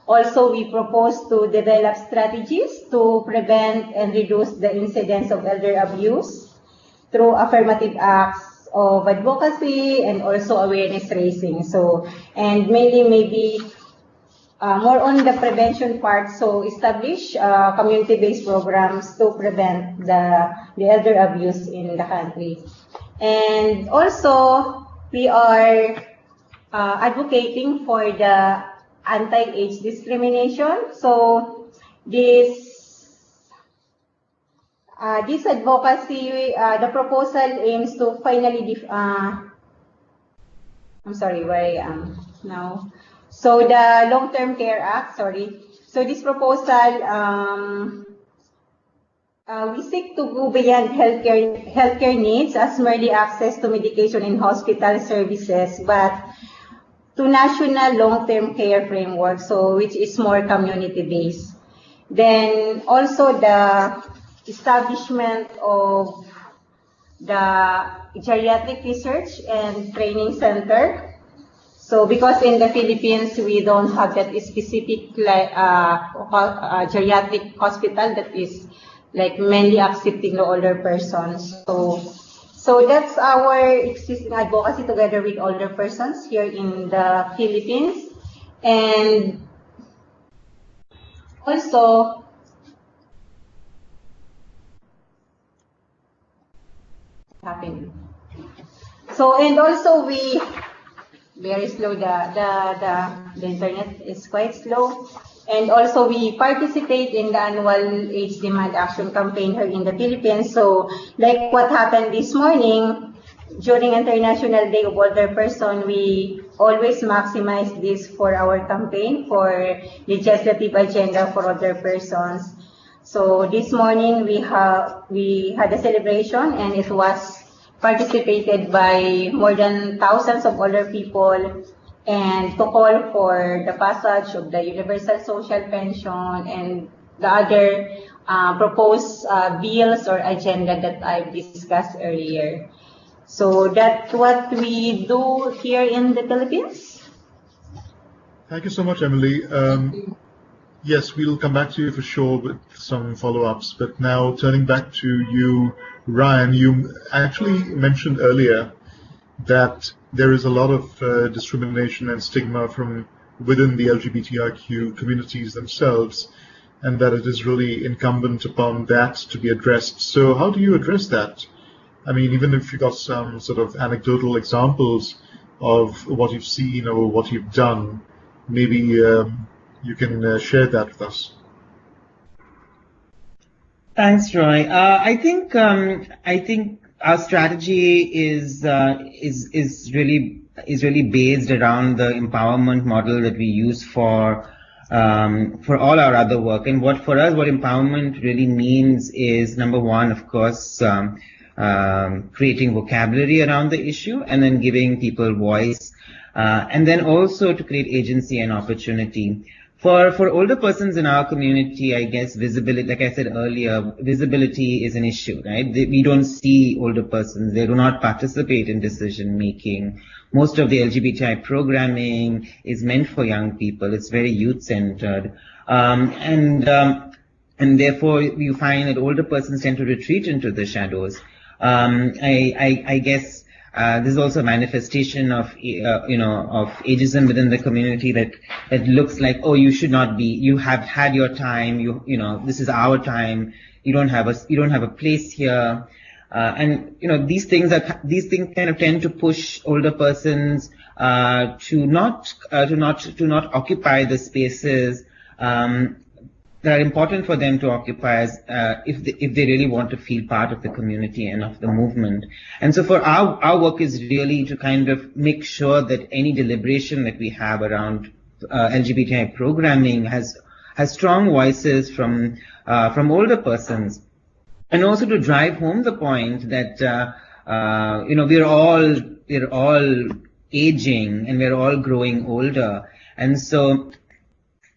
also we propose to develop strategies to prevent and reduce the incidence of elder abuse through affirmative acts of advocacy and also awareness raising. So, and mainly maybe more on the prevention part, so establish community-based programs to prevent the elder abuse in the country. And also, we are advocating for the anti-age discrimination. So this advocacy, the proposal aims to finally I'm sorry, where I am now. So the Long-Term Care Act, So this proposal, we seek to go beyond healthcare needs as merely access to medication and hospital services, but to national long-term care framework, so which is more community-based. Then also the establishment of the Geriatric Research and Training Center. So because in the Philippines, we don't have that specific geriatric hospital that is like mainly accepting the older persons. So that's our existing advocacy together with older persons here in the Philippines. And also, so, and also we, very slow, the internet is quite slow. And also we participate in the annual AIDS Demand Action Campaign here in the Philippines. So like what happened this morning, during International Day of Older Person, we always maximize this for our campaign for legislative agenda for older persons. So this morning we had a celebration, and it was participated by more than thousands of older people, and to call for the passage of the Universal Social Pension and the other proposed bills or agenda that I've discussed earlier. So that's what we do here in the Philippines. Thank you so much, Emily. Yes, we'll come back to you for sure with some follow-ups, but now turning back to you, Ryan, you actually mentioned earlier that there is a lot of discrimination and stigma from within the LGBTIQ communities themselves, and that it is really incumbent upon that to be addressed. So how do you address that? I mean, even if you've got some sort of anecdotal examples of what you've seen or what you've done, maybe you can share that with us. Thanks, Roy. I think our strategy is really based around the empowerment model that we use for all our other work. And what empowerment really means is, number one, of course, creating vocabulary around the issue, and then giving people voice, and then also to create agency and opportunity. For older persons in our community, I guess visibility, like I said earlier, visibility is an issue, right? We don't see older persons. They do not participate in decision making. Most of the LGBTI programming is meant for young people. It's very youth-centered. And therefore, you find that older persons tend to retreat into the shadows. I guess there's also a manifestation of of ageism within the community that looks like, oh, you should not be, you have had your time, this is our time, you don't have a place here, and these things kind of tend to push older persons to not occupy the spaces that are important for them to occupy if they really want to feel part of the community and of the movement. And so for our work is really to kind of make sure that any deliberation that we have around LGBTI programming has strong voices from older persons, and also to drive home the point that we're all aging and we're all growing older. And so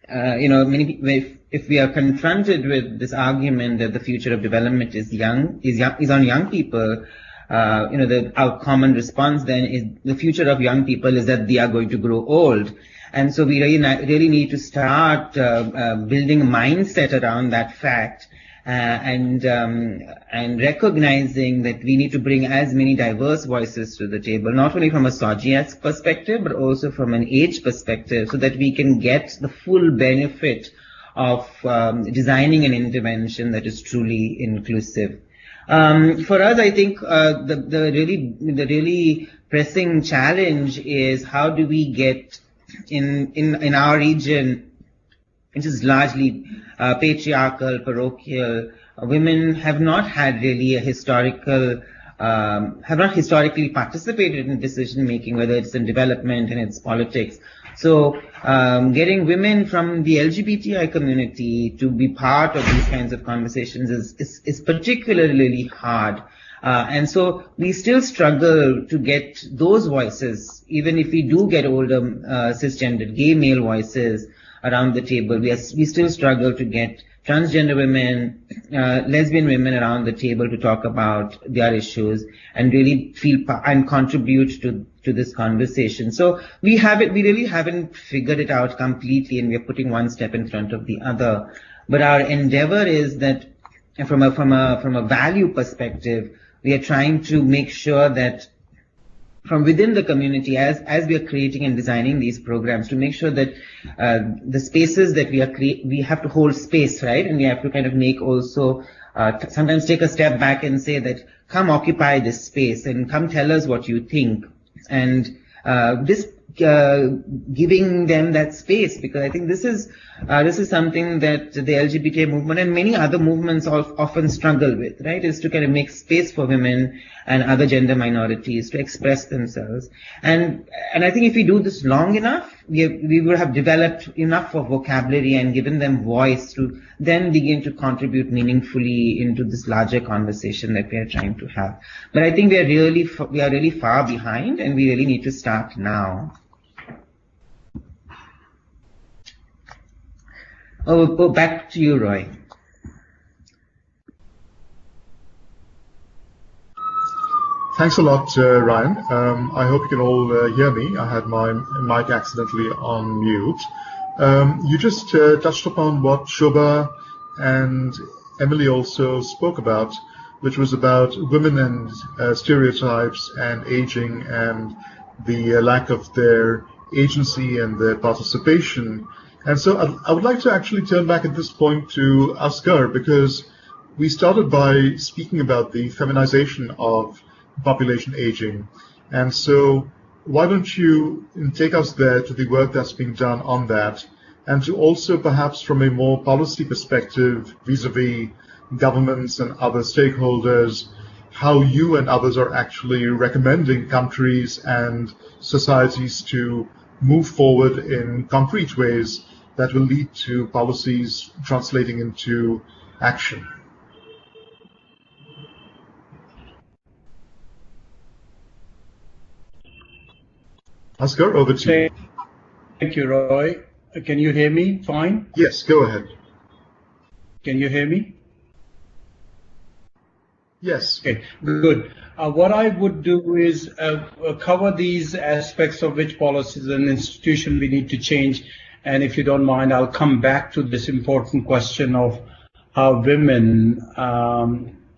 many people, if we are confronted with this argument that the future of development is on young people, our common response then is the future of young people is that they are going to grow old. And so we really need to start building a mindset around that fact, and recognizing that we need to bring as many diverse voices to the table, not only from a SOGIESque perspective, but also from an age perspective, so that we can get the full benefit of designing an intervention that is truly inclusive. For us, I think the really pressing challenge is how do we get in our region, which is largely patriarchal, parochial. Women have not had really have not historically participated in decision making, whether it's in development and its politics. So getting women from the LGBTI community to be part of these kinds of conversations is particularly hard. And so we still struggle to get those voices, even if we do get older cisgendered gay male voices around the table. We still struggle to get transgender women, lesbian women around the table to talk about their issues and really feel and contribute to this conversation. So we really haven't figured it out completely, and we're putting one step in front of the other. But our endeavor is that from a value perspective, we are trying to make sure that from within the community, as we are creating and designing these programs, to make sure that the spaces that we have to hold space, right? And we have to kind of make also sometimes take a step back and say that come occupy this space and come tell us what you think, and this giving them that space, because I think this is something that the LGBT movement and many other movements often struggle with, right? Is to kind of make space for women and other gender minorities to express themselves. And I think if we do this long enough, we will have developed enough of vocabulary and given them voice to then begin to contribute meaningfully into this larger conversation that we are trying to have. But I think we are really far behind, and we really need to start now. Oh, back to you, Roy. Thanks a lot, Ryan. I hope you can all hear me. I had my mic accidentally on mute. You just touched upon what Shobha and Emily also spoke about, which was about women and stereotypes and aging and the lack of their agency and their participation. And so I would like to actually turn back at this point to Asghar, because we started by speaking about the feminization of population aging. And so why don't you take us there to the work that's being done on that, and to also perhaps from a more policy perspective vis-a-vis governments and other stakeholders, how you and others are actually recommending countries and societies to move forward in concrete ways that will lead to policies translating into action. Asghar, over to you. Thank you, Roy. Can you hear me fine? Yes, go ahead. Can you hear me? Yes. Okay, good. What I would do is cover these aspects of which policies and institutions we need to change. And if you don't mind, I'll come back to this important question of how women,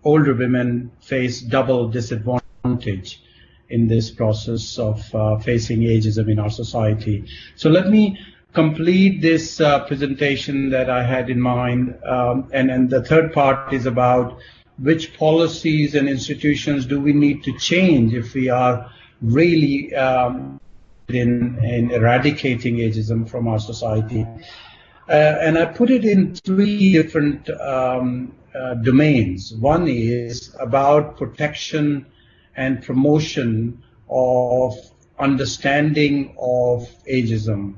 older women, face double disadvantage in this process of facing ageism in our society. So let me complete this presentation that I had in mind. And the third part is about which policies and institutions do we need to change if we are really in eradicating ageism from our society. And I put it in three different domains. One is about protection and promotion of understanding of ageism.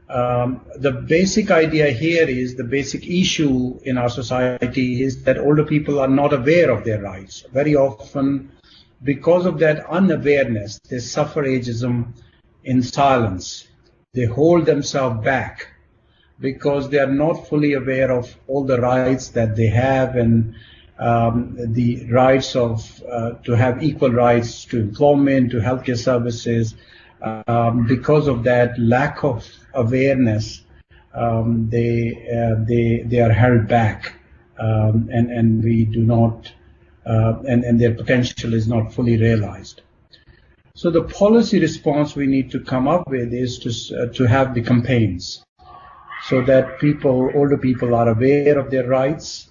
The basic idea here is, the basic issue in our society is that older people are not aware of their rights. Very often, because of that unawareness, they suffer ageism in silence. They hold themselves back because they are not fully aware of all the rights that they have, and the rights of to have equal rights to employment, to healthcare services. Because of that lack of awareness, they are held back, and we do not, and their potential is not fully realized. So the policy response we need to come up with is to have the campaigns, so that older people are aware of their rights,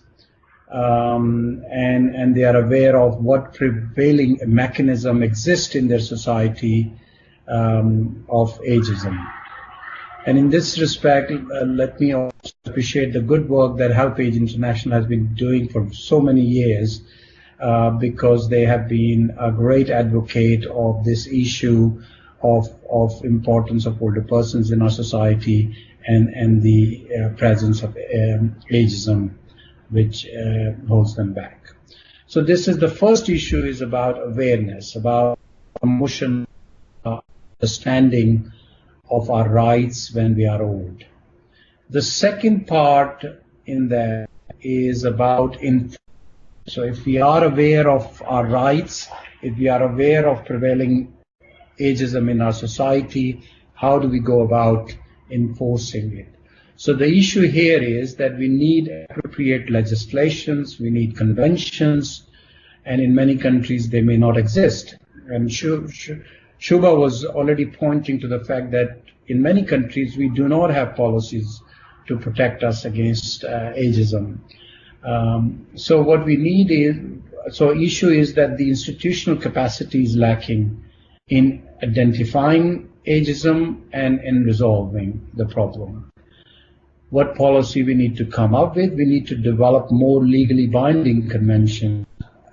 and they are aware of what prevailing mechanism exists in their society of ageism. And in this respect, let me also appreciate the good work that HelpAge International has been doing for so many years, because they have been a great advocate of this issue of importance of older persons in our society and the presence of ageism, which holds them back. So this is the first issue, is about awareness, about promotion, understanding of our rights when we are old. The second part in that is about so if we are aware of our rights, if we are aware of prevailing ageism in our society, how do we go about enforcing it? So the issue here is that we need appropriate legislations, we need conventions, and in many countries they may not exist. And Shubha was already pointing to the fact that in many countries we do not have policies to protect us against ageism. So what we need is, issue is that the institutional capacity is lacking in identifying ageism and in resolving the problem. What policy we need to come up with? We need to develop more legally binding conventions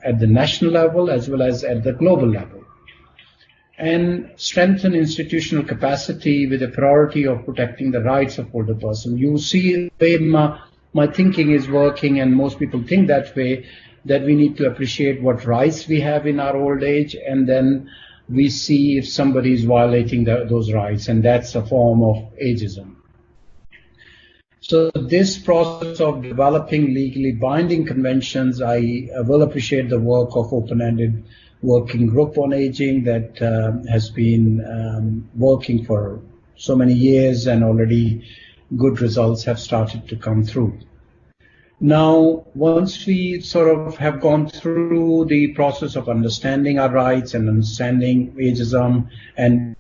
at the national level as well as at the global level, and strengthen institutional capacity with a priority of protecting the rights of older persons. You see the way my thinking is working, and most people think that way, that we need to appreciate what rights we have in our old age, and then we see if somebody is violating those rights, and that's a form of ageism. So this process of developing legally binding conventions, I will appreciate the work of open-ended working group on aging that has been working for so many years, and already good results have started to come through. Now, once we sort of have gone through the process of understanding our rights and understanding ageism and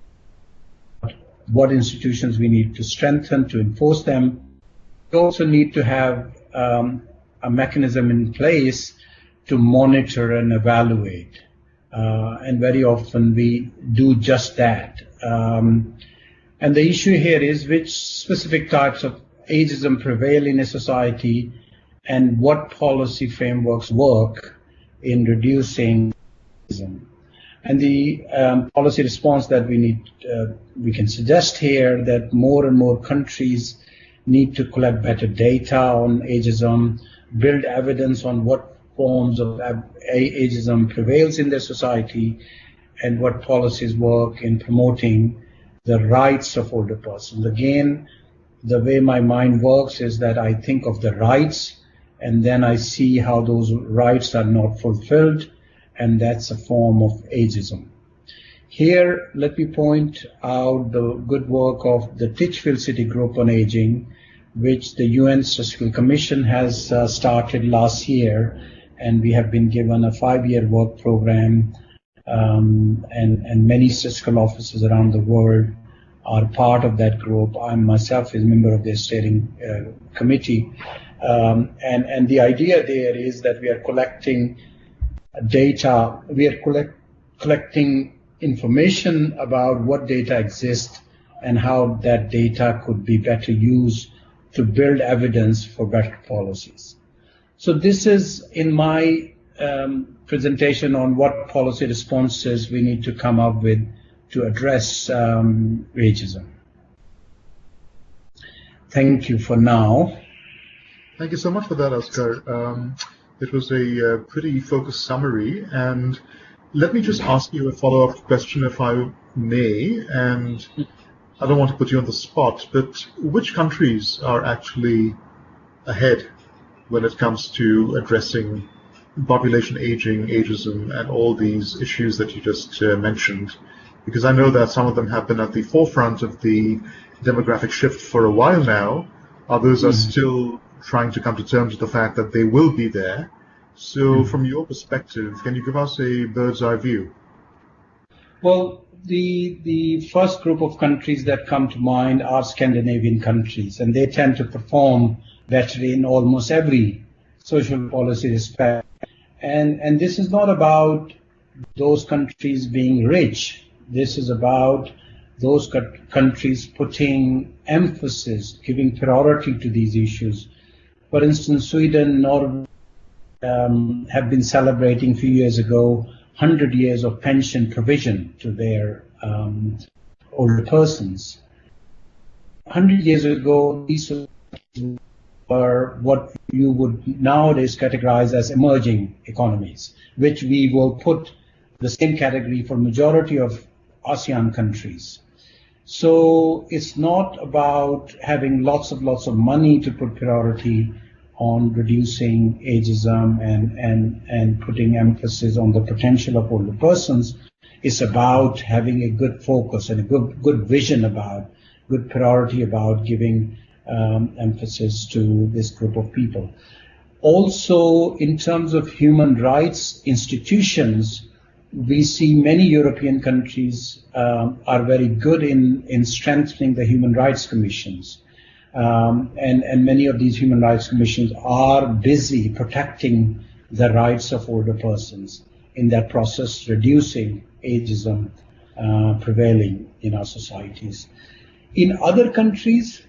what institutions we need to strengthen to enforce them, we also need to have a mechanism in place to monitor and evaluate. And very often we do just that. And the issue here is which specific types of ageism prevail in a society, and what policy frameworks work in reducing ageism. And the policy response that we can suggest here, that more and more countries need to collect better data on ageism, build evidence on what forms of ageism prevails in their society, and what policies work in promoting the rights of older persons. Again, the way my mind works is that I think of the rights, and then I see how those rights are not fulfilled, and that's a form of ageism. Here, let me point out the good work of the Titchfield City Group on Aging, which the UN Statistical Commission has started last year, and we have been given a 5-year work program, and many statistical offices around the world are part of that group. I myself is a member of the steering committee, and the idea there is that we are collecting data, we are collecting information about what data exists and how that data could be better used to build evidence for better policies. So this is in my presentation on what policy responses we need to come up with to address ageism. Thank you for now. Thank you so much for that, Oscar. It was a pretty focused summary, and let me just ask you a follow-up question, if I may, and I don't want to put you on the spot, but which countries are actually ahead when it comes to addressing population aging, ageism, and all these issues that you just mentioned? Because I know that some of them have been at the forefront of the demographic shift for a while now. Others are still trying to come to terms with the fact that they will be there. So from your perspective, can you give us a bird's eye view? Well, the first group of countries that come to mind are Scandinavian countries, and they tend to perform better in almost every social policy respect. And this is not about those countries being rich. This is about those countries putting emphasis, giving priority to these issues. For instance, Sweden, Norway have been celebrating a few years ago 100 years of pension provision to their older persons. 100 years ago, these were what you would nowadays categorize as emerging economies, which we will put the same category for majority of ASEAN countries. So it's not about having lots of money to put priority on reducing ageism and putting emphasis on the potential of older persons. It's about having a good focus and a good vision about, good priority about giving emphasis to this group of people. Also, in terms of human rights institutions, we see many European countries are very good in strengthening the human rights commissions. And many of these human rights commissions are busy protecting the rights of older persons, in that process reducing ageism prevailing in our societies. In other countries,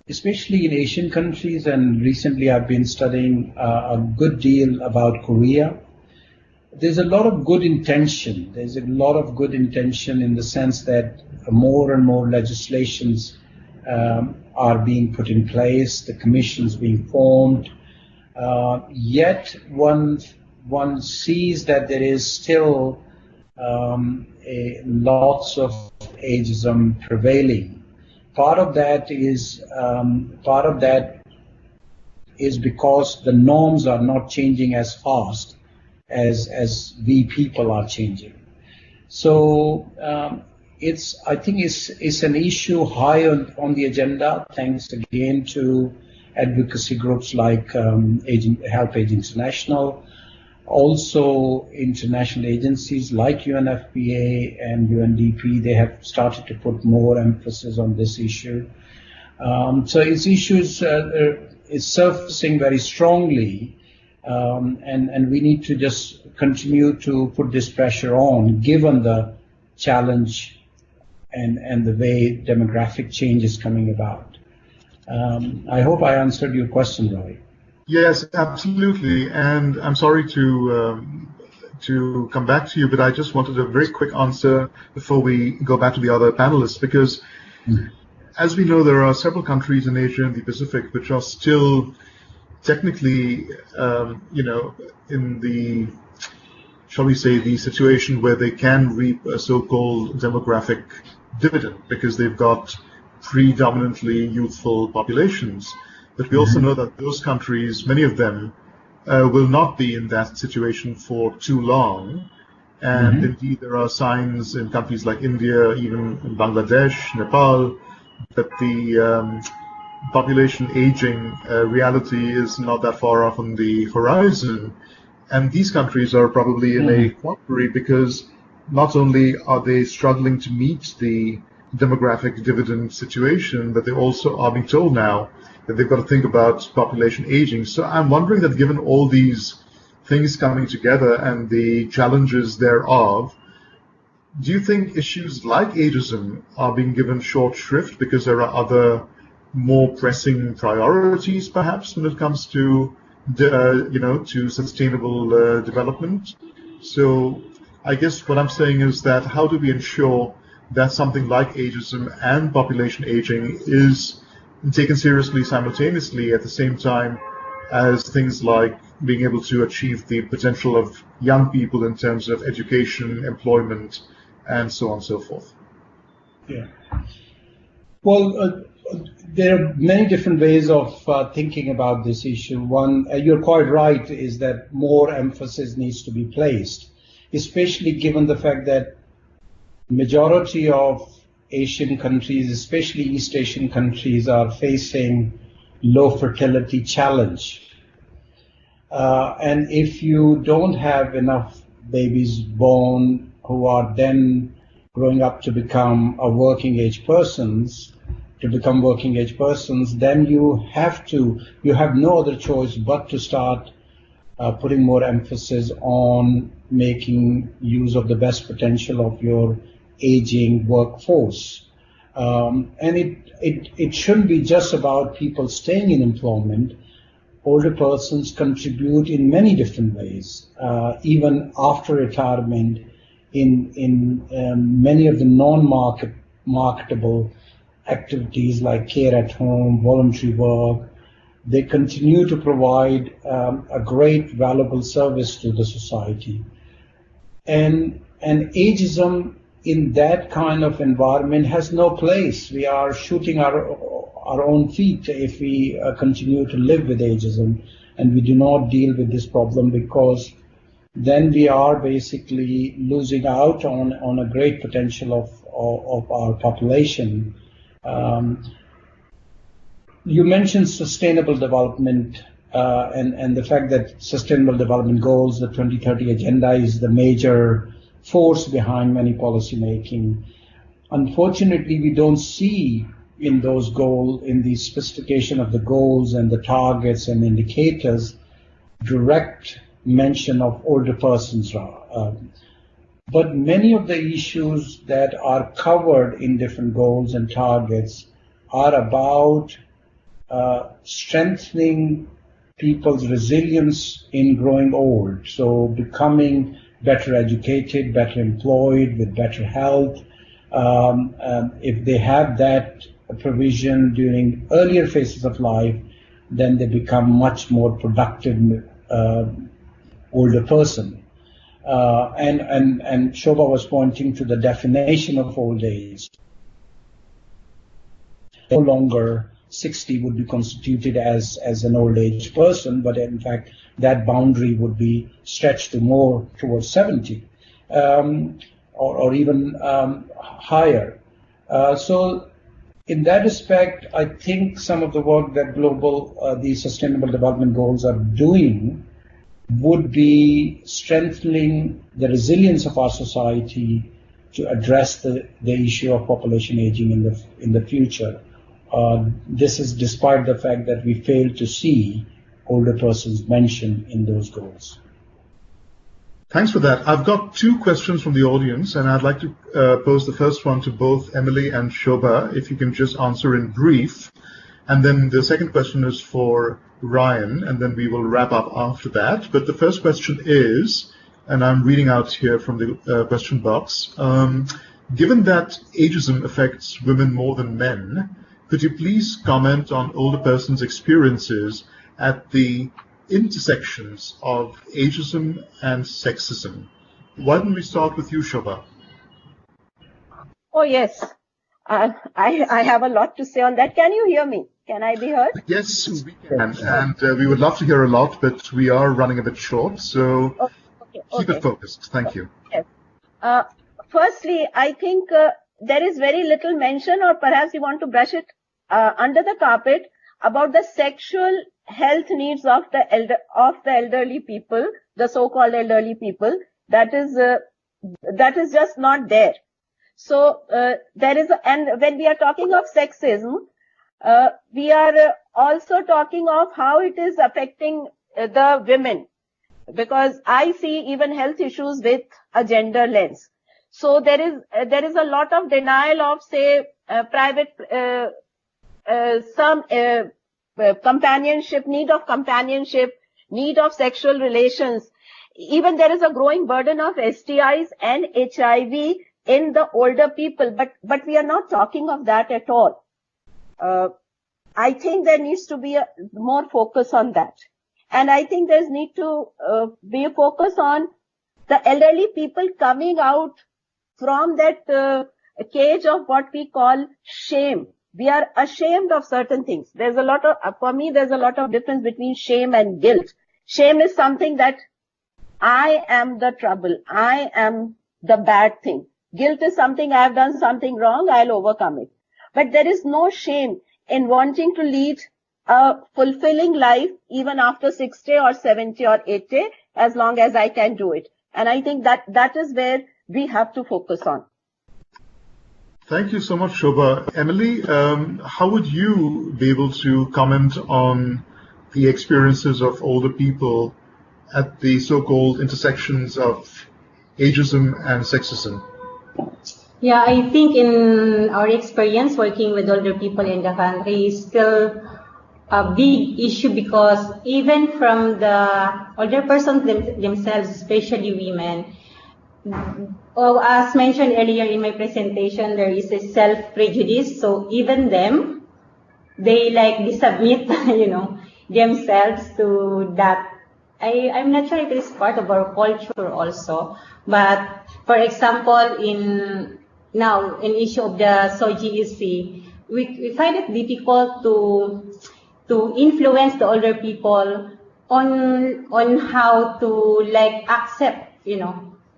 especially in Asian countries, and recently I've been studying a good deal about Korea, there's a lot of good intention. There's a lot of good intention in the sense that more and more legislations are being put in place, the commissions being formed, yet one sees that there is still lots of ageism prevailing. Part of that is because the norms are not changing as fast as we people are changing. So I think it's an issue high on the agenda, thanks again to advocacy groups like HelpAge International, also international agencies like UNFPA and UNDP. They have started to put more emphasis on this issue. So its issues is surfacing very strongly, and we need to just continue to put this pressure on, given the challenge and the way demographic change is coming about. I hope I answered your question, Roy. Yes, absolutely. And I'm sorry to come back to you, but I just wanted a very quick answer before we go back to the other panelists, because as we know, there are several countries in Asia and the Pacific which are still technically, in the, shall we say, the situation where they can reap a so-called demographic dividend because they've got predominantly youthful populations. But we also know that those countries, many of them, will not be in that situation for too long. And indeed, there are signs in countries like India, even in Bangladesh, Nepal, that the population aging reality is not that far off on the horizon. And these countries are probably in a quandary because not only are they struggling to meet the demographic dividend situation, but they also are being told now that they've got to think about population aging. So I'm wondering that given all these things coming together and the challenges thereof, do you think issues like ageism are being given short shrift because there are other more pressing priorities, perhaps, when it comes to, to sustainable development? So I guess what I'm saying is that how do we ensure that something like ageism and population aging is taken seriously simultaneously at the same time as things like being able to achieve the potential of young people in terms of education, employment, and so on and so forth? Yeah. Well, there are many different ways of thinking about this issue. One, you're quite right, is that more emphasis needs to be placed, especially given the fact that majority of Asian countries, especially East Asian countries, are facing low fertility challenge. And if you don't have enough babies born who are then growing up to become working age persons, then you have no other choice but to start putting more emphasis on making use of the best potential of your aging workforce. And it shouldn't be just about people staying in employment. Older persons contribute in many different ways, even after retirement, in many of the non-market marketable activities like care at home, voluntary work. They continue to provide a great, valuable service to the society. And ageism in that kind of environment has no place. We are shooting our own feet if we continue to live with ageism, and we do not deal with this problem, because then we are basically losing out on a great potential of our population. You mentioned sustainable development and the fact that Sustainable Development Goals, the 2030 Agenda, is the major force behind many policy making. Unfortunately, we don't see in those goals, in the specification of the goals and the targets and indicators, direct mention of older persons. But many of the issues that are covered in different goals and targets are about strengthening people's resilience in growing old, so becoming better educated, better employed, with better health. If they have that provision during earlier phases of life, then they become much more productive older person. And Shobha was pointing to the definition of old age. No longer 60 would be constituted as an old age person, but in fact that boundary would be stretched to more towards 70 or even higher. So in that respect, I think some of the work that the Sustainable Development Goals are doing would be strengthening the resilience of our society to address the issue of population aging in the future. This is despite the fact that we fail to see older persons mentioned in those goals. Thanks for that. I've got two questions from the audience, and I'd like to pose the first one to both Emily and Shobha, if you can just answer in brief. And then the second question is for Ryan, and then we will wrap up after that. But the first question is, and I'm reading out here from the question box, given that ageism affects women more than men, could you please comment on older persons' experiences at the intersections of ageism and sexism? Why don't we start with you, Shobha? Oh, yes. I have a lot to say on that. Can you hear me? Can I be heard? Yes, we can. And we would love to hear a lot, but we are running a bit short, so keep it focused. Thank you. Yes. Firstly, I think there is very little mention, or perhaps you want to brush it under the carpet, about the sexual health needs of the elderly people, the so-called elderly people. That is just not there. So there is, and when we are talking of sexism, we are also talking of how it is affecting the women, because I see even health issues with a gender lens. So there is a lot of denial of, say, private companionship, need of sexual relations. Even there is a growing burden of STIs and HIV in the older people, but we are not talking of that at all. I think there needs to be more focus on that. And I think there's need to be a focus on the elderly people coming out from that cage of what we call shame. We are ashamed of certain things. For me, there's a lot of difference between shame and guilt. Shame is something that I am the trouble. I am the bad thing. Guilt is something I have done something wrong, I'll overcome it. But there is no shame in wanting to lead a fulfilling life even after 60 or 70 or 80, as long as I can do it. And I think that is where we have to focus on. Thank you so much, Shobha. Emily, how would you be able to comment on the experiences of older people at the so-called intersections of ageism and sexism? Yeah, I think in our experience working with older people in the country is still a big issue, because even from the older persons themselves, especially women, as mentioned earlier in my presentation, there is a self-prejudice. So even them, they like submit, themselves to that. I'm not sure if it is part of our culture also, but for example, in issue of the SOGEC, we find it difficult to influence the older people on how to accept,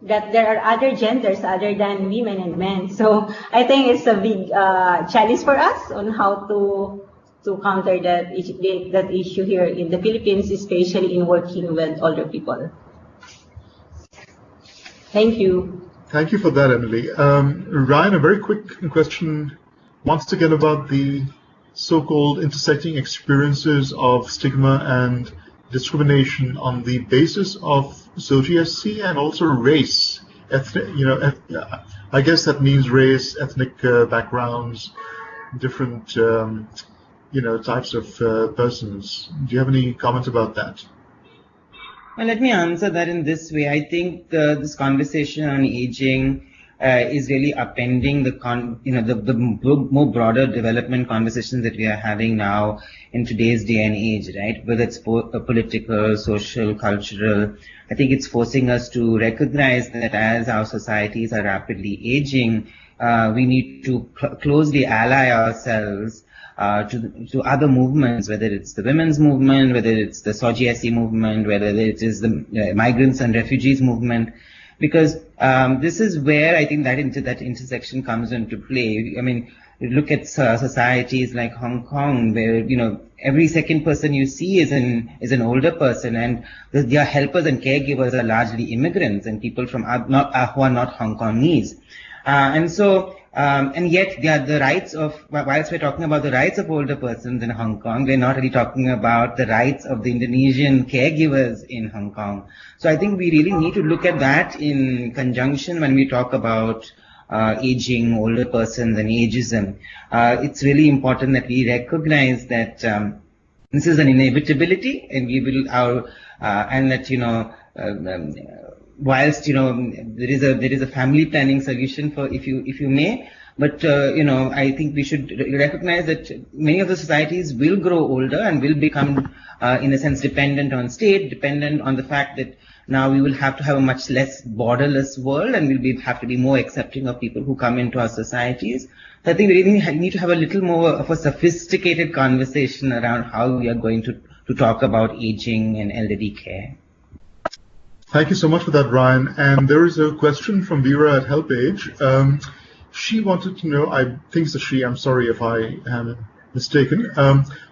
that there are other genders other than women and men. So I think it's a big challenge for us on how to counter that issue here in the Philippines, especially in working with older people. Thank you. Thank you for that, Emily. Ryan, a very quick question once again about the so-called intersecting experiences of stigma and discrimination on the basis of SOGEC and also race. I guess that means race, ethnic backgrounds, different types of persons. Do you have any comment about that? Well, let me answer that in this way. I think this conversation on aging is really upending the more broader development conversations that we are having now in today's day and age, right? Whether it's political, social, cultural. I think it's forcing us to recognize that as our societies are rapidly aging, we need to closely ally ourselves to other movements, whether it's the women's movement, whether it's the SOGEC movement, whether it is the migrants and refugees movement, because this is where I think that intersection comes into play. I mean, look at societies like Hong Kong, where every second person you see is an older person, and their helpers and caregivers are largely immigrants and people from who are not Hong Kongese, and yet the rights of, whilst we're talking about the rights of older persons in Hong Kong, we're not really talking about the rights of the Indonesian caregivers in Hong Kong. So I think we really need to look at that in conjunction when we talk about aging, older persons and ageism. It's really important that we recognize that this is an inevitability, and we will and that whilst there is a family planning solution for if you may, but I think we should recognize that many of the societies will grow older and will become in a sense dependent on state, dependent on the fact that now we will have to have a much less borderless world, and we'll have to be more accepting of people who come into our societies. So I think we really need to have a little more of a sophisticated conversation around how we are going to talk about aging and elderly care. Thank you so much for that, Ryan. And there is a question from Vera at HelpAge. She wanted to know, I think it's a she, I'm sorry if I am mistaken,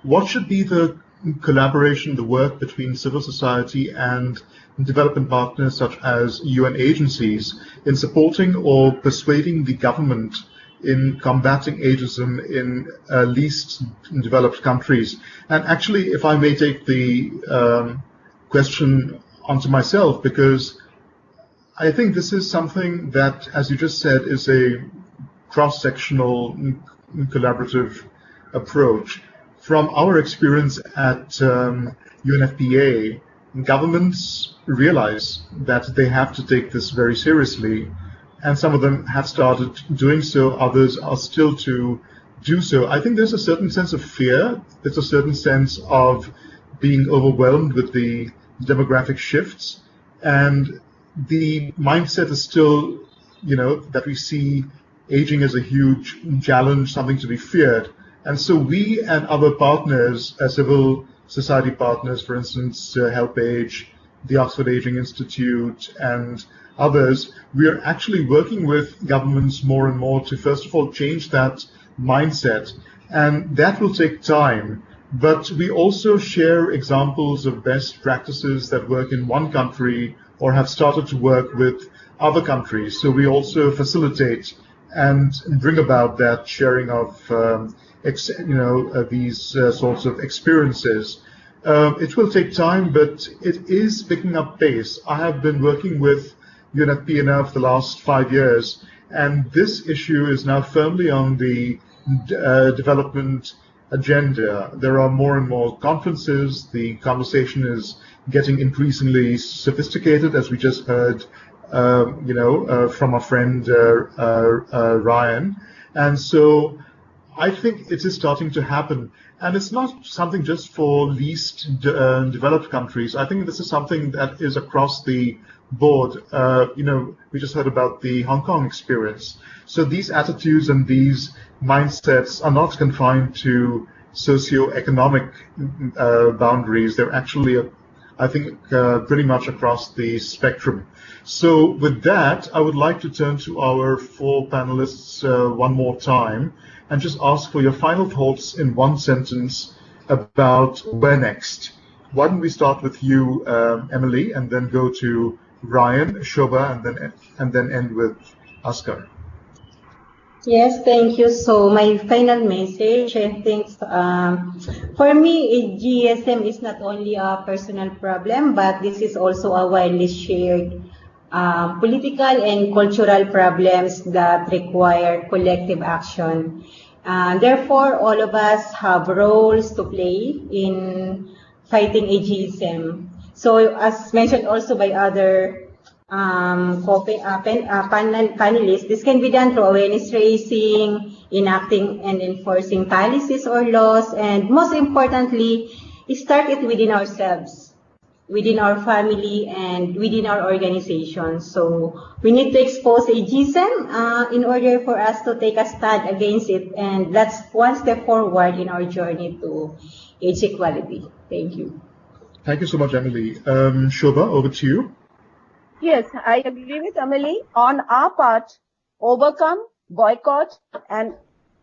what should be the collaboration, the work between civil society and development partners such as UN agencies in supporting or persuading the government in combating ageism in least developed countries? And actually, if I may take the question onto myself, because I think this is something that, as you just said, is a cross-sectional collaborative approach. From our experience at UNFPA, governments realize that they have to take this very seriously, and some of them have started doing so, others are still to do so. I think there's a certain sense of fear, there's a certain sense of being overwhelmed with the demographic shifts, and the mindset is still, that we see aging as a huge challenge, something to be feared. And so we and other partners, civil society partners, for instance, HelpAge, the Oxford Aging Institute, and others, we are actually working with governments more and more to, first of all, change that mindset. And that will take time. But we also share examples of best practices that work in one country or have started to work with other countries. So we also facilitate and bring about that sharing of these sorts of experiences. It will take time, but it is picking up pace. I have been working with UNFPA now for the last 5 years, and this issue is now firmly on the development agenda. There are more and more conferences. The conversation is getting increasingly sophisticated, as we just heard from our friend Ryan. And so I think it is starting to happen. And it's not something just for least developed countries. I think this is something that is across the board. We just heard about the Hong Kong experience. So these attitudes and these mindsets are not confined to socio-economic boundaries. They're actually, I think, pretty much across the spectrum. So with that, I would like to turn to our 4 panelists one more time and just ask for your final thoughts in one sentence about where next. Why don't we start with you, Emily, and then go to Ryan, Shobha, and then end with Asghar. Yes, thank you. So my final message, I think, for me, Ageism is not only a personal problem, but this is also a widely shared political and cultural problems that require collective action. Therefore, all of us have roles to play in fighting ageism. So, as mentioned also by other panelists, this can be done through awareness raising, enacting and enforcing policies or laws, and most importantly, start it within ourselves, within our family, and within our organization. So we need to expose ageism in order for us to take a stand against it, and that's one step forward in our journey to age equality. Thank you. Thank you so much, Emily. Shobha, over to you. Yes, I agree with Emily. On our part, overcome, boycott, and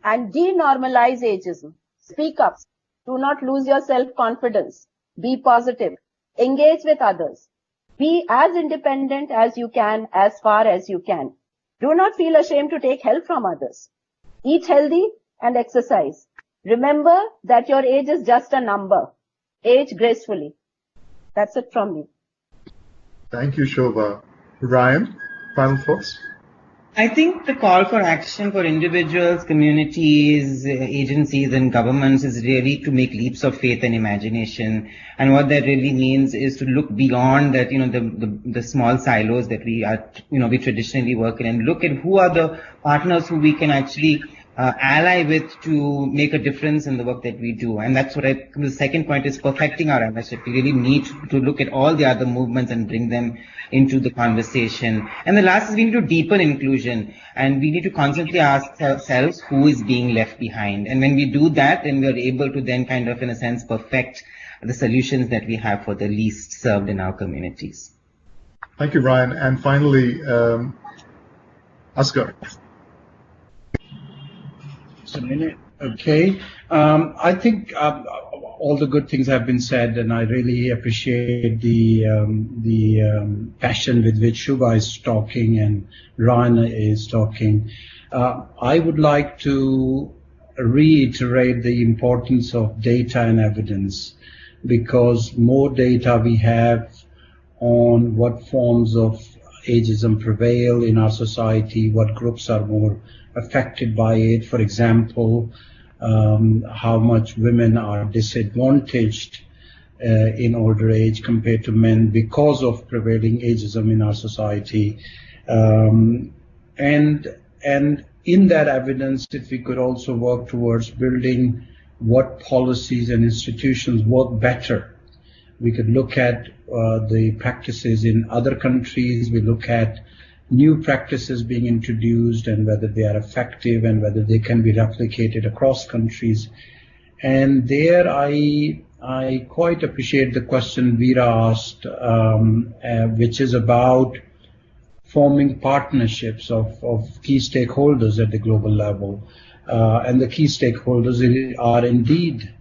denormalize ageism. Speak up. Do not lose your self-confidence. Be positive. Engage with others. Be as independent as you can, as far as you can. Do not feel ashamed to take help from others. Eat healthy and exercise. Remember that your age is just a number. Age gracefully. That's it from me. Thank you, Shobha. Ryan, final thoughts? I think the call for action for individuals, communities, agencies and governments is really to make leaps of faith and imagination. And what that really means is to look beyond that, the small silos that we traditionally work in, and look at who are the partners who we can actually ally with to make a difference in the work that we do. And that's what the second point is perfecting our allyship. We really need to look at all the other movements and bring them into the conversation. And the last is we need to deepen inclusion, and we need to constantly ask ourselves who is being left behind. And when we do that, then we are able to then kind of, in a sense, perfect the solutions that we have for the least served in our communities. Thank you, Ryan. And finally, Asghar. Just a minute. Okay. I think all the good things have been said, and I really appreciate the passion with which Shobha is talking and Ryan is talking. I would like to reiterate the importance of data and evidence, because more data we have on what forms of ageism prevail in our society, what groups are more affected by it. For example, how much women are disadvantaged in older age compared to men because of prevailing ageism in our society. And in that evidence, if we could also work towards building what policies and institutions work better. We could look at the practices in other countries. We look at new practices being introduced and whether they are effective and whether they can be replicated across countries. And there I quite appreciate the question Veera asked, which is about forming partnerships of key stakeholders at the global level. And the key stakeholders are indeed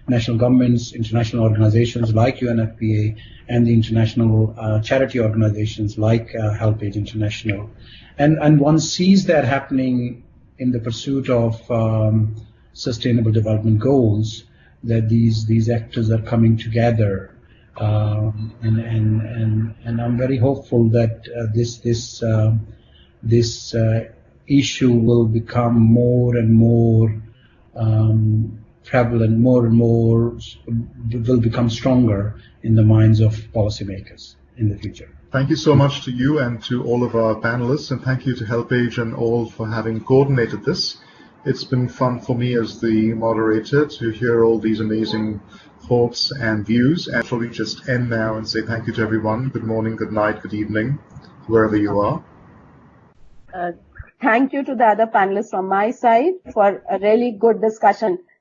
national governments, international organizations like UNFPA, and the international charity organizations like HelpAge International. And one sees that happening in the pursuit of sustainable development goals, that these actors are coming together. And I'm very hopeful that this issue will become more and more prevalent, more and more will become stronger in the minds of policymakers. in the future. Thank you so much to you and to all of our panelists, and thank you to HelpAge and all for having coordinated this. It's been fun for me as the moderator to hear all these amazing thoughts and views, and shall we just end now and say thank you to everyone. Good morning, good night, good evening, wherever you are. Thank you to the other panelists from my side for a really good discussion.